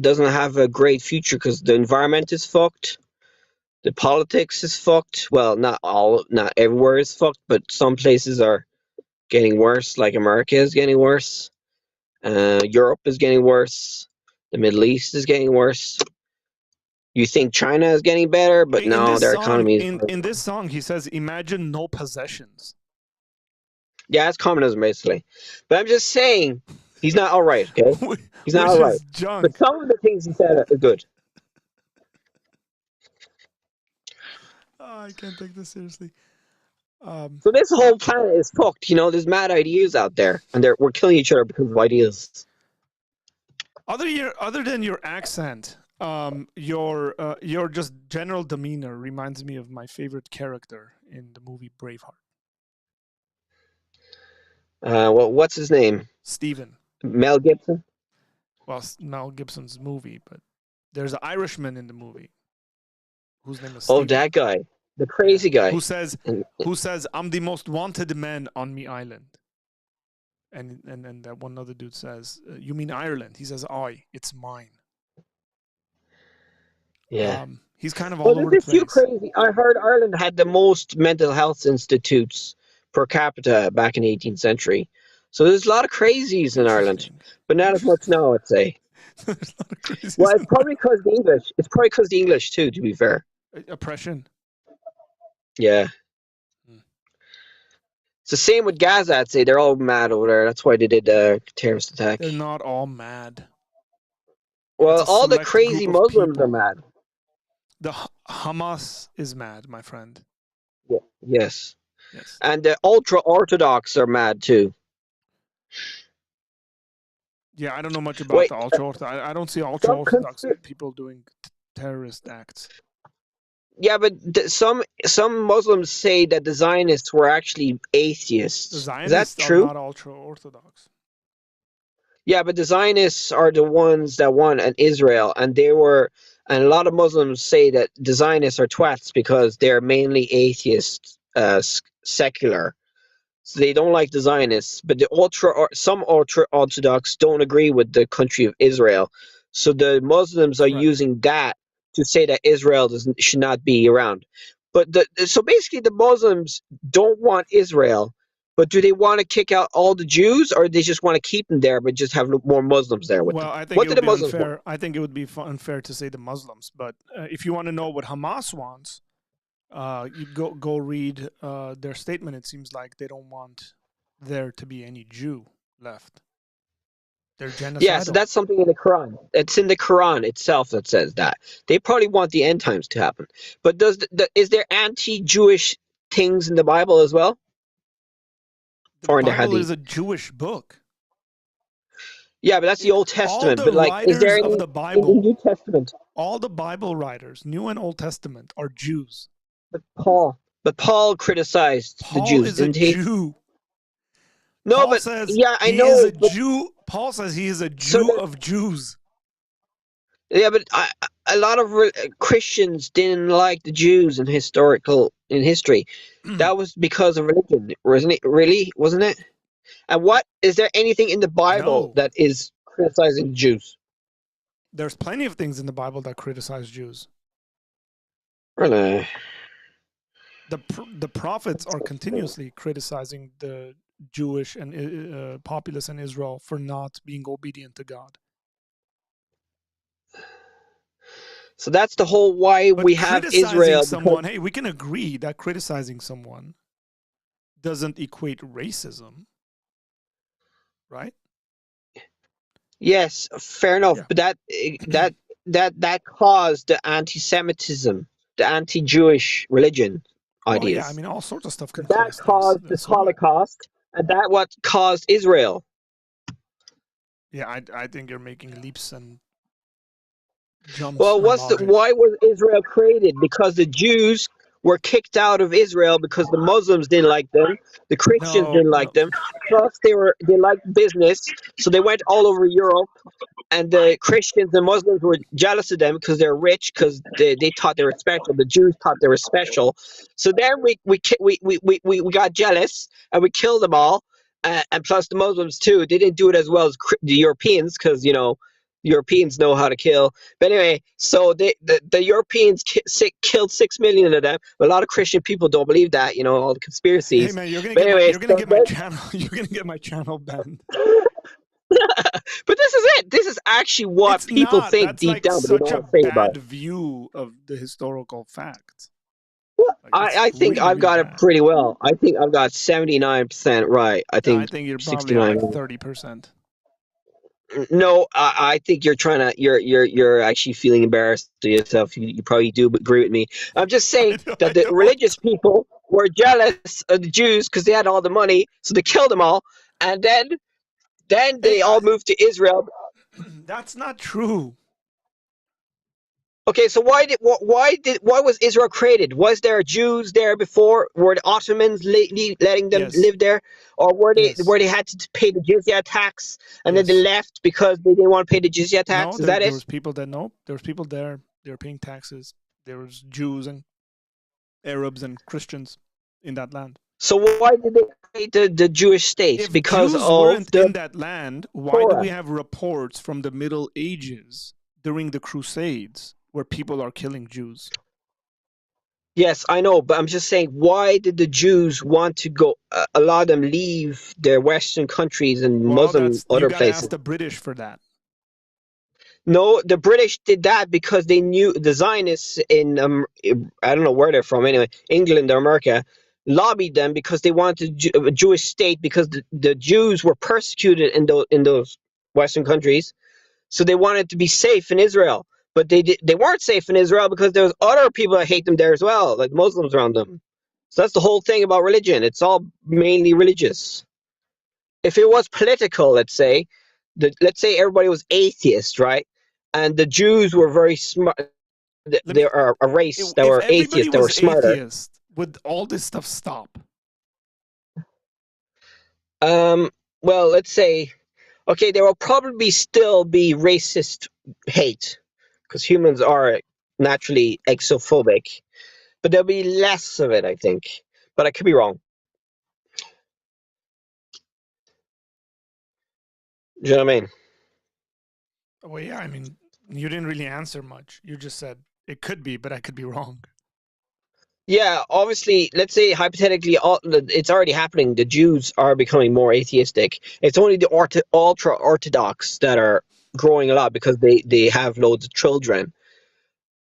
Speaker 10: doesn't have a great future, because the environment is fucked. The politics is fucked. Well, not everywhere is fucked, but some places are getting worse, like America is getting worse. Europe is getting worse. The Middle East is getting worse. You think China is getting better, but no, their economy is...
Speaker 1: In this song, he says, imagine no possessions.
Speaker 10: Yeah, it's communism, basically. But I'm just saying, he's not all right, okay? He's not all right. But some of the things he said are good.
Speaker 1: Oh, I can't take this seriously.
Speaker 10: So this whole planet is fucked, you know? There's mad ideas out there, and we're killing each other because of ideas.
Speaker 1: Other than your accent, your just general demeanor reminds me of my favorite character in the movie Braveheart.
Speaker 10: What's his name?
Speaker 1: Steven.
Speaker 10: Mel Gibson?
Speaker 1: Well, Mel Gibson's movie, but there's an Irishman in the movie whose name is Steven.
Speaker 10: Oh, that guy. The crazy guy.
Speaker 1: Who says, I'm the most wanted man on me island. And that one other dude says, you mean Ireland? He says, aye, it's mine.
Speaker 10: Yeah.
Speaker 1: He's kind of all over the place.
Speaker 10: You crazy. I heard Ireland had the most mental health institutes per capita back in the 18th century. So there's a lot of crazies in Ireland, but not as much now, I'd say.
Speaker 1: There's a lot of crazies.
Speaker 10: Well, it's probably because the English. It's probably because the English too. To be fair.
Speaker 1: Oppression.
Speaker 10: Yeah. It's the same with Gaza. I'd say they're all mad over there. That's why they did a terrorist attack.
Speaker 1: They're not all mad.
Speaker 10: Well,
Speaker 1: It's a
Speaker 10: all the
Speaker 1: select
Speaker 10: crazy
Speaker 1: group of
Speaker 10: Muslims
Speaker 1: people.
Speaker 10: are mad.
Speaker 1: The Hamas is mad, my friend.
Speaker 10: Yeah. Yes.
Speaker 1: Yes.
Speaker 10: And the ultra-Orthodox are mad too.
Speaker 1: Yeah, I don't know much about the ultra-Orthodox. I don't see ultra-Orthodox people doing terrorist acts.
Speaker 10: Yeah, but some Muslims say that the Zionists were actually atheists.
Speaker 1: The
Speaker 10: Is that
Speaker 1: Zionists are
Speaker 10: true?
Speaker 1: not ultra-Orthodox.
Speaker 10: Yeah, but the Zionists are the ones that won in Israel, and a lot of Muslims say that the Zionists are twats because they're mainly atheist, secular. So they don't like the Zionists, but some ultra-Orthodox don't agree with the country of Israel. So the Muslims are using that to say that Israel should not be around. But so basically the Muslims don't want Israel, but do they want to kick out all the Jews, or they just want to keep them there but just have more Muslims there with them?
Speaker 1: Well, I think
Speaker 10: What
Speaker 1: it
Speaker 10: do
Speaker 1: would
Speaker 10: the
Speaker 1: be
Speaker 10: Muslims
Speaker 1: unfair.
Speaker 10: want?
Speaker 1: I think it would be unfair to say the Muslims, but if you want to know what Hamas wants, you go read their statement. It seems like they don't want there to be any Jew left. They're genocidal.
Speaker 10: Yeah, so that's something in the Quran. It's in the Quran itself that says that. They probably want the end times to happen. But is there anti-Jewish things in the Bible as well?
Speaker 1: The
Speaker 10: Or in the
Speaker 1: Bible
Speaker 10: Hadith?
Speaker 1: is a Jewish book.
Speaker 10: Yeah, but that's the Old Testament.
Speaker 1: All the
Speaker 10: But like, is there
Speaker 1: writers
Speaker 10: any
Speaker 1: of the
Speaker 10: in the
Speaker 1: Bible,
Speaker 10: New Testament?
Speaker 1: all the Bible writers, New and Old Testament, are Jews.
Speaker 10: But Paul criticized the
Speaker 1: Paul
Speaker 10: Jews,
Speaker 1: is a
Speaker 10: didn't he?
Speaker 1: Jew.
Speaker 10: No,
Speaker 1: Paul
Speaker 10: but
Speaker 1: says
Speaker 10: yeah, I
Speaker 1: he is
Speaker 10: know.
Speaker 1: a Jew. Paul says he is a
Speaker 10: So
Speaker 1: Jew of Jews.
Speaker 10: Yeah, but a lot of Christians didn't like the Jews in history. That was because of religion, wasn't it? Really, wasn't it? And is there anything in the Bible
Speaker 1: No.
Speaker 10: that is criticizing Jews?
Speaker 1: There's plenty of things in the Bible that criticize Jews.
Speaker 10: Really?
Speaker 1: The prophets are continuously criticizing the Jewish and populace in Israel for not being obedient to God.
Speaker 10: So that's the whole why we have Israel.
Speaker 1: Someone, hey, we can agree that criticizing someone doesn't equate racism, right?
Speaker 10: Yes, fair enough. Yeah. But that caused the anti-Semitism, the anti-Jewish religion ideas.
Speaker 1: Oh, yeah, I mean, all sorts of stuff can
Speaker 10: that caused the Holocaust, and that what caused Israel.
Speaker 1: Yeah, I think you're making leaps and jumps.
Speaker 10: Well, why was Israel created? Because the Jews were kicked out of Israel because the Muslims didn't like them, the Christians didn't like them. Plus, they liked business, so they went all over Europe. And the Christians and Muslims were jealous of them because they're rich, because they thought they were special. The Jews thought they were special. So then we got jealous and we killed them all. And plus the Muslims too. They didn't do it as well as the Europeans, because Europeans know how to kill. But anyway, so the Europeans killed 6 million of them. A lot of Christian people don't believe that. All the conspiracies.
Speaker 1: Hey man, you're gonna get my channel. You're gonna get my channel banned.
Speaker 10: But this is it. This is actually what people think
Speaker 1: That's
Speaker 10: deep
Speaker 1: like
Speaker 10: down, but they
Speaker 1: such
Speaker 10: don't
Speaker 1: a
Speaker 10: say about
Speaker 1: bad view of the historical facts.
Speaker 10: Well, I think really, I've got it pretty well. I think I've got 79% right. I think
Speaker 1: you're probably
Speaker 10: 69.
Speaker 1: at like 30%.
Speaker 10: No, I think you're actually feeling embarrassed to yourself. You probably do agree with me. I'm just saying that the religious people were jealous of the Jews because they had all the money, so they killed them all, and then they all moved to Israel.
Speaker 1: That's not true.
Speaker 10: Okay, so why was Israel created? Was there Jews there before? Were the Ottomans letting them live there, or were they had to pay the jizya tax and then they left because they didn't want to pay the jizya tax?
Speaker 1: No, there was people that there was people there. They were paying taxes. There was Jews and Arabs and Christians in that land.
Speaker 10: So why did they create the Jewish state?
Speaker 1: If
Speaker 10: because
Speaker 1: Jews weren't in that land, why do we have reports from the Middle Ages during the Crusades where people are killing Jews?
Speaker 10: Yes, I know, but I'm just saying, why did the Jews want to go? A lot of them leave their Western countries and Muslim other
Speaker 1: you gotta
Speaker 10: places.
Speaker 1: ask the British for that.
Speaker 10: No, the British did that because they knew the Zionists in I don't know where they're from anyway, England or America, lobbied them because they wanted a Jewish state because the Jews were persecuted in those Western countries, so they wanted to be safe in Israel. But they weren't safe in Israel because there was other people that hate them there as well, like Muslims around them. So that's the whole thing about religion. It's all mainly religious. If it was political, let's say everybody was atheist, right? And the Jews were very smart. They are a race that
Speaker 1: If
Speaker 10: were
Speaker 1: everybody
Speaker 10: atheists, that were
Speaker 1: was
Speaker 10: smarter.
Speaker 1: atheist, would all this stuff stop?
Speaker 10: Well, let's say, okay, there will probably still be racist hate because humans are naturally exophobic, but there'll be less of it, I think. But I could be wrong. Do you know what I mean?
Speaker 1: Well, yeah, I mean, you didn't really answer much. You just said it could be, but I could be wrong.
Speaker 10: Yeah, obviously, let's say hypothetically, it's already happening. The Jews are becoming more atheistic. It's only the ultra orthodox that are growing a lot because they have loads of children.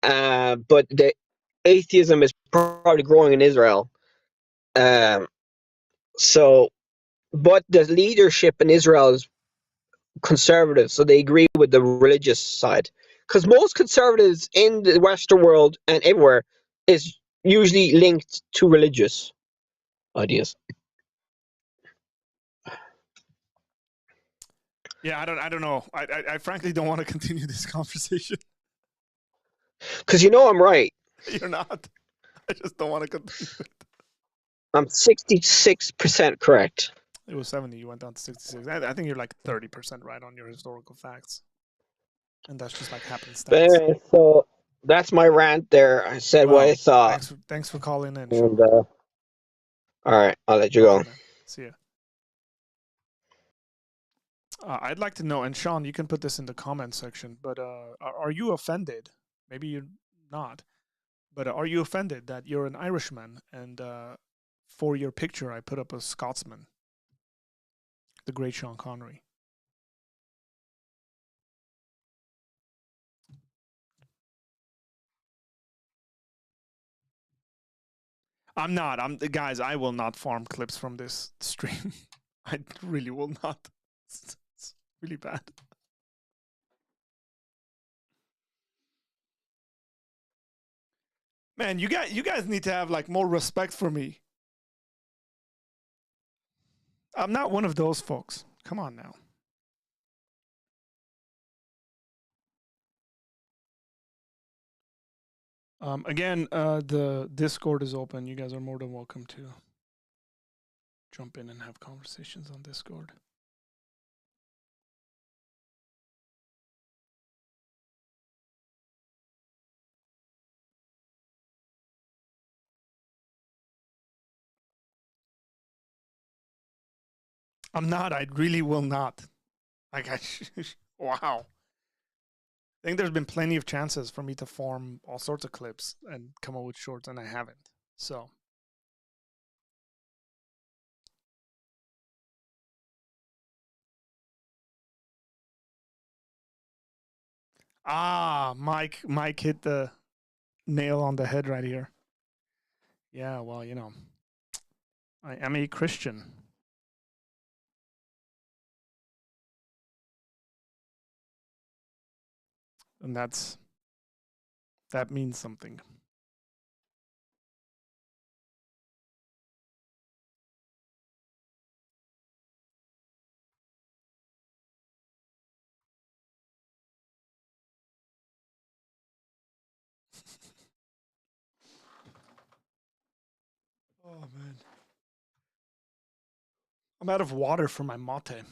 Speaker 10: But the atheism is probably growing in Israel. Um, so, but the leadership in Israel is conservative, so they agree with the religious side. Because most conservatives in the Western world and everywhere is usually linked to religious ideas.
Speaker 1: Yeah, I don't know. I frankly don't want to continue this conversation.
Speaker 10: Because you know I'm right.
Speaker 1: You're not. I just don't want to continue it.
Speaker 10: I'm 66% correct.
Speaker 1: It was 70. You went down to 66. I think you're like 30% right on your historical facts. And that's just like happenstance.
Speaker 10: But anyway, so that's my rant there. I said what I thought.
Speaker 1: Thanks for calling in,
Speaker 10: And,
Speaker 1: Sean.
Speaker 10: all right, I'll let you go.
Speaker 1: Man. See ya. I'd like to know, and Sean, you can put this in the comment section, but are you offended? Maybe you're not, but are you offended that you're an Irishman and for your picture I put up a Scotsman, the great Sean Connery? I'm not. Guys, I will not farm clips from this stream. I really will not. It's really bad. Man, you guys need to have like more respect for me. I'm not one of those folks. Come on now. Again, the Discord is open. You guys are more than welcome to jump in and have conversations on Discord. I'm not. I really will not. Like, wow. I think there's been plenty of chances for me to form all sorts of clips and come up with shorts, and I haven't. So. Mike hit the nail on the head right here. Yeah, well, you know, I am a Christian. And that means something. Oh, man. I'm out of water for my mate.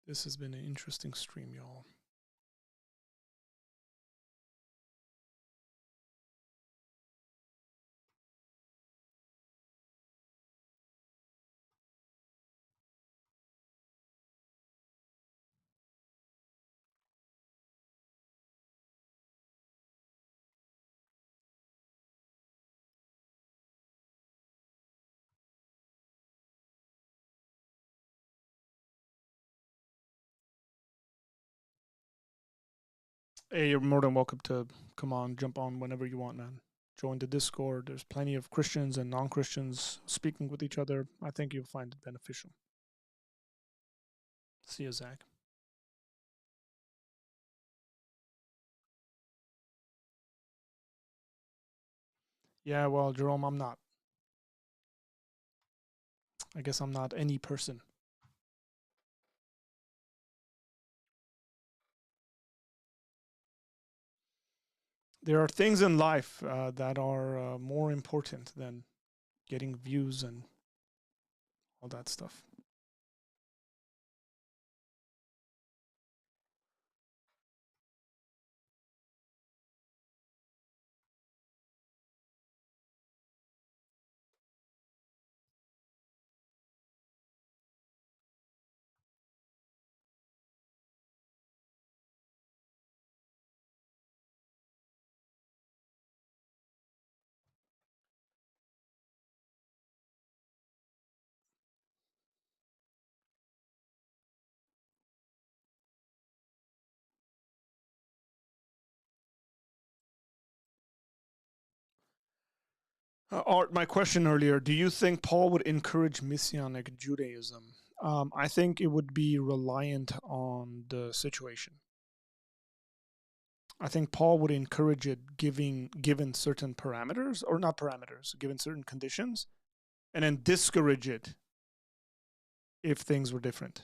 Speaker 1: This has been an interesting stream, y'all. Hey, you're more than welcome to come on, jump on whenever you want, man. Join the Discord. There's plenty of Christians and non-Christians speaking with each other. I think you'll find it beneficial. See you, Zach. Yeah, well, Jerome, I'm not. I guess I'm not any person. There are things in life that are more important than getting views and all that stuff. Art, my question earlier, do you think Paul would encourage Messianic Judaism? I think it would be reliant on the situation. I think Paul would encourage it given certain parameters, or not parameters, given certain conditions, and then discourage it if things were different.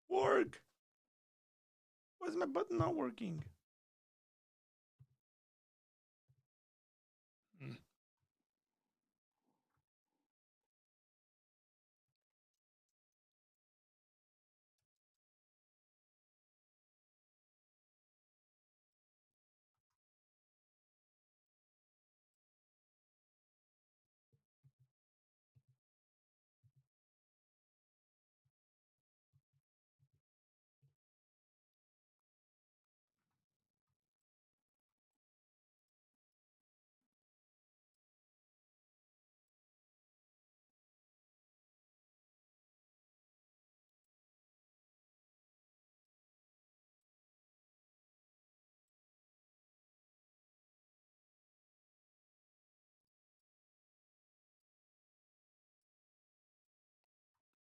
Speaker 1: Work. Why is my button not working?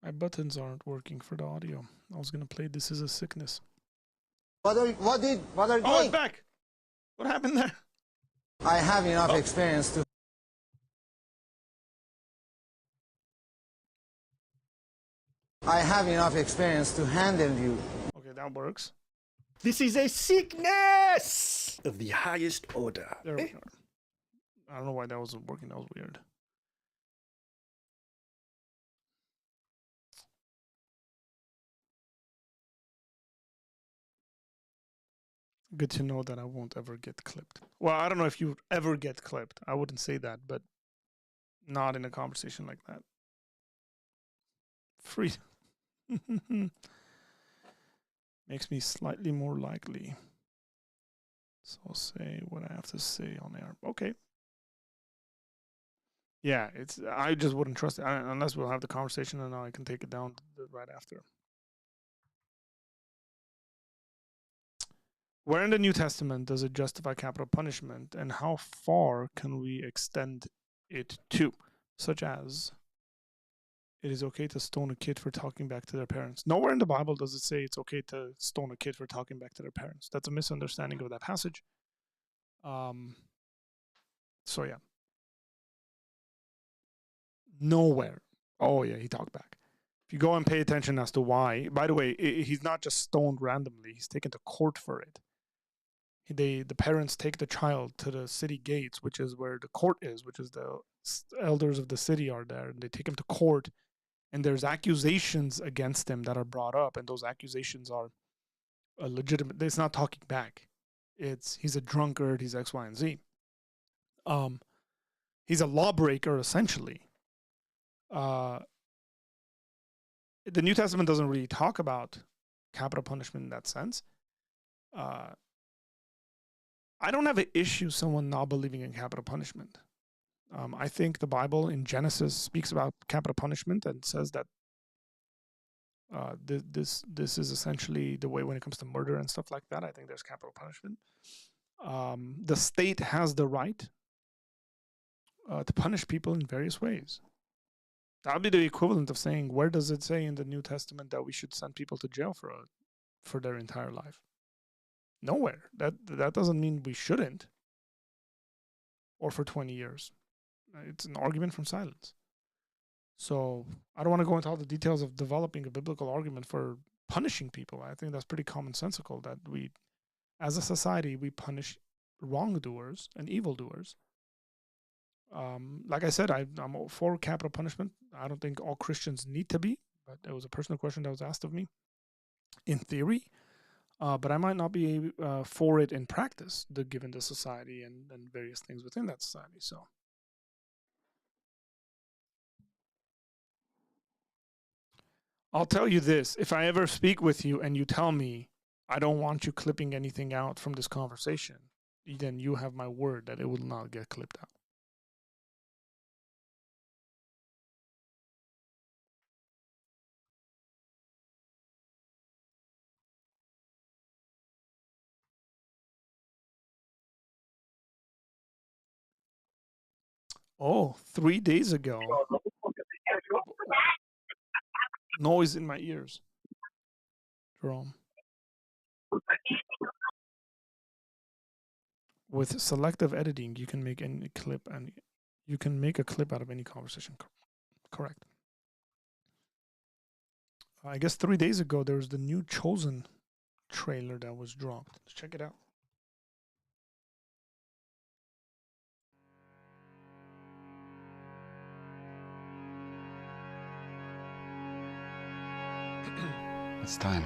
Speaker 1: My buttons aren't working for the audio. I was gonna play This Is a Sickness.
Speaker 11: What are you
Speaker 1: Oh,
Speaker 11: doing?
Speaker 1: it's back. What happened there?
Speaker 11: I have enough experience to. I have enough experience to handle you.
Speaker 1: Okay, that works.
Speaker 9: This is a sickness of the highest order.
Speaker 1: There we are. I don't know why that wasn't working. That was weird. Good to know that I won't ever get clipped. Well, I don't know if you ever get clipped. I wouldn't say that, but not in a conversation like that. Free. Makes me slightly more likely. So I'll say what I have to say on air. Okay. Yeah, I just wouldn't trust it unless we'll have the conversation and I can take it down right after. Where in the New Testament does it justify capital punishment, and how far can we extend it to? Such as, it is okay to stone a kid for talking back to their parents. Nowhere in the Bible does it say it's okay to stone a kid for talking back to their parents. That's a misunderstanding of that passage. So yeah. Nowhere. Oh yeah, he talked back. If you go and pay attention as to why, by the way, he's not just stoned randomly. He's taken to court for it. The parents take the child to the city gates, which is where the court is, which is the elders of the city are there, and they take him to court, and there's accusations against him that are brought up, and those accusations are legitimate. It's not talking back. He's a drunkard, he's X, Y, and Z. He's a lawbreaker, essentially. The New Testament doesn't really talk about capital punishment in that sense. I don't have an issue someone not believing in capital punishment. I think the Bible in Genesis speaks about capital punishment and says that this is essentially the way when it comes to murder and stuff like that. I think there's capital punishment. The state has the right to punish people in various ways. That would be the equivalent of saying, where does it say in the New Testament that we should send people to jail for their entire life? Nowhere. That doesn't mean we shouldn't. Or for 20 years. It's an argument from silence. So I don't want to go into all the details of developing a biblical argument for punishing people. I think that's pretty commonsensical that we, as a society, we punish wrongdoers and evildoers. Like I said, I'm for capital punishment. I don't think all Christians need to be, but it was a personal question that was asked of me. In theory, but I might not be for it in practice, given the society and various things within that society. So. I'll tell you this, if I ever speak with you and you tell me I don't want you clipping anything out from this conversation, then you have my word that it will not get clipped out. Oh, 3 days ago. Noise in my ears. Jerome. With selective editing, you can make any clip and you can make a clip out of any conversation. Correct. I guess 3 days ago, there was the new Chosen trailer that was dropped. Let's check it out.
Speaker 12: It's time.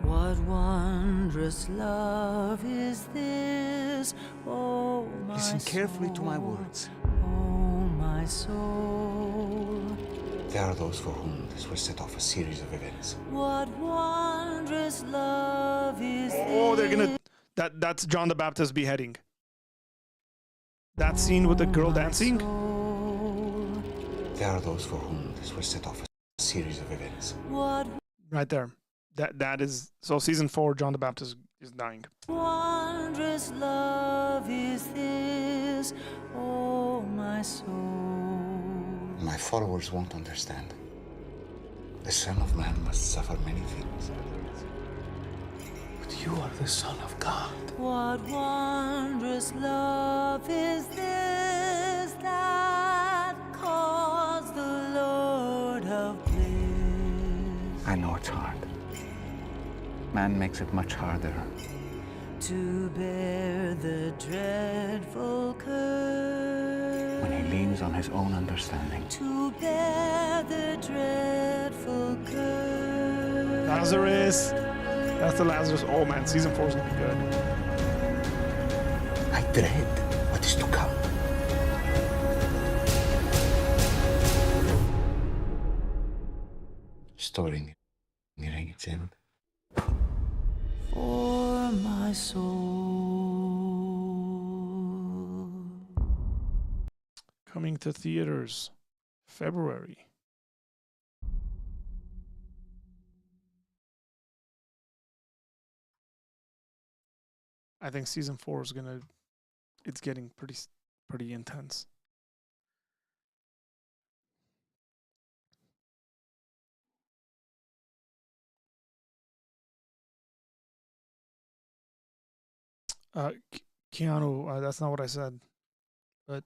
Speaker 13: What wondrous love is this? Oh, my
Speaker 12: Listen carefully
Speaker 13: soul.
Speaker 12: to my words.
Speaker 13: Oh, my soul.
Speaker 12: There are those for whom this will set off a series of events.
Speaker 13: What wondrous love is
Speaker 1: Oh, they're gonna. That's John the Baptist beheading. That scene with the girl dancing.
Speaker 12: There are those for whom this will set off a series of events.
Speaker 13: What
Speaker 1: right there. That is so. Season 4, John the Baptist is dying.
Speaker 13: wondrous love is this? Oh, my soul.
Speaker 12: My followers won't understand. The Son of Man must suffer many things. But you are the Son of God.
Speaker 13: What wondrous love is this that caused the Lord of bliss
Speaker 12: I know it's hard. Man makes it much harder.
Speaker 13: to bear the dreadful curse?
Speaker 12: When he leans on his own understanding.
Speaker 13: To bear the dreadful curse.
Speaker 1: Lazarus. That's the Lazarus. Oh man, season 4 is gonna be good.
Speaker 12: I dread what is to come. Story nearing its end.
Speaker 13: For my soul.
Speaker 1: Coming to theaters, February. I think season 4 is gonna. It's getting pretty intense. Keanu, that's not what I said. But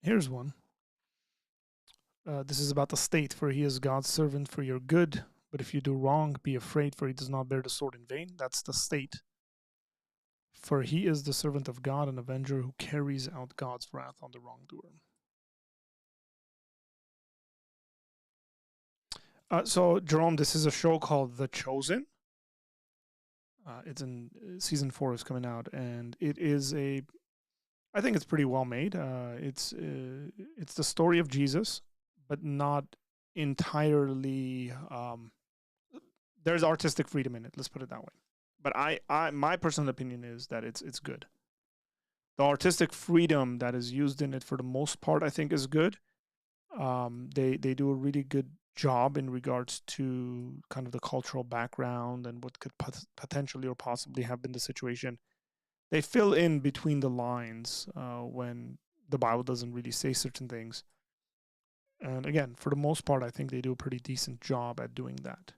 Speaker 1: here's one. This is about the state, for he is God's servant for your good. But if you do wrong, be afraid, for he does not bear the sword in vain. That's the state. For he is the servant of God, an avenger who carries out God's wrath on the wrongdoer. So, Jerome, this is a show called The Chosen. It's in season 4 is coming out, and it is I think it's pretty well made. It's the story of Jesus, but not entirely. There's artistic freedom in it. Let's put it that way. But my personal opinion is that it's good. The artistic freedom that is used in it for the most part, I think, is good. They do a really good job in regards to kind of the cultural background and what could potentially or possibly have been the situation. They fill in between the lines when the Bible doesn't really say certain things. And again, for the most part, I think they do a pretty decent job at doing that.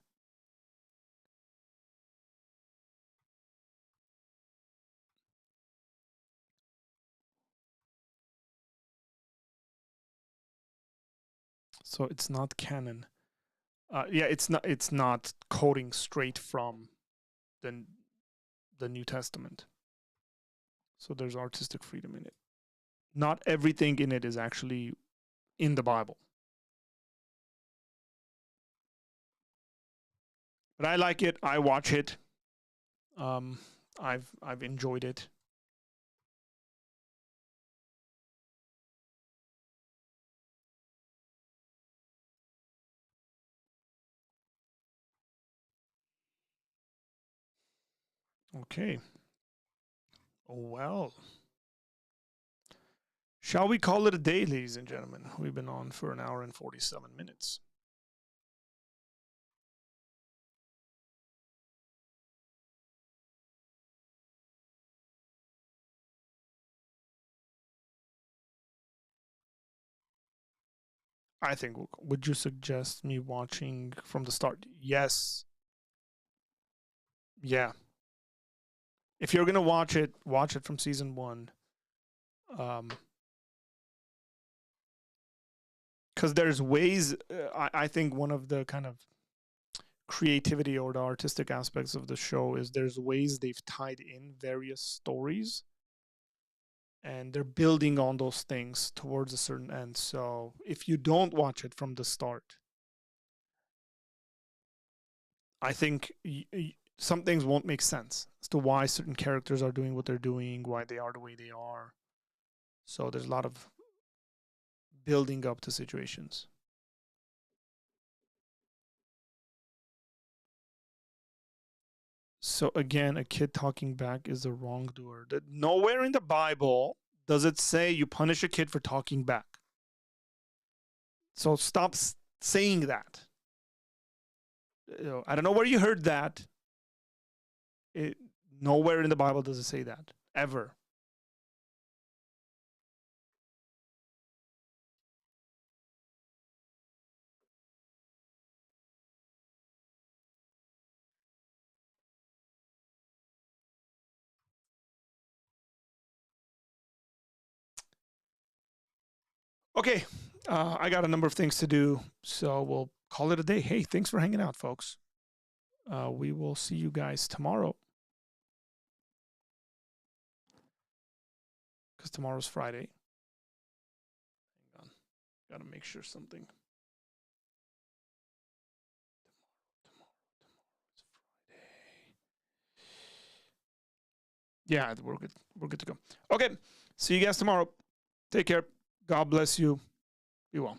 Speaker 1: So it's not canon. Yeah, it's not quoting straight from the New Testament. So there's artistic freedom in it. Not everything in it is actually in the Bible. But I like it. I watch it. I've enjoyed it. Okay. Well, shall we call it a day, ladies and gentlemen? We've been on for an hour and 47 minutes. I think, would you suggest me watching from the start? Yes. Yeah. If you're going to watch it from season 1. Because there's ways, I think one of the kind of creativity or the artistic aspects of the show is there's ways they've tied in various stories and they're building on those things towards a certain end. So if you don't watch it from the start, I think some things won't make sense as to why certain characters are doing what they're doing, why they are the way they are. So there's a lot of building up to situations. So again, a kid talking back is a wrongdoer. Nowhere in the Bible does it say you punish a kid for talking back. So stop saying that. I don't know where you heard that. Nowhere in the Bible does it say that, ever. Okay, I got a number of things to do, so we'll call it a day. Hey, thanks for hanging out, folks. We will see you guys tomorrow. Because tomorrow's Friday. Hang on. Got to make sure something. Tomorrow's Friday. Yeah, we're good. We're good to go. Okay, see you guys tomorrow. Take care. God bless you. Be well.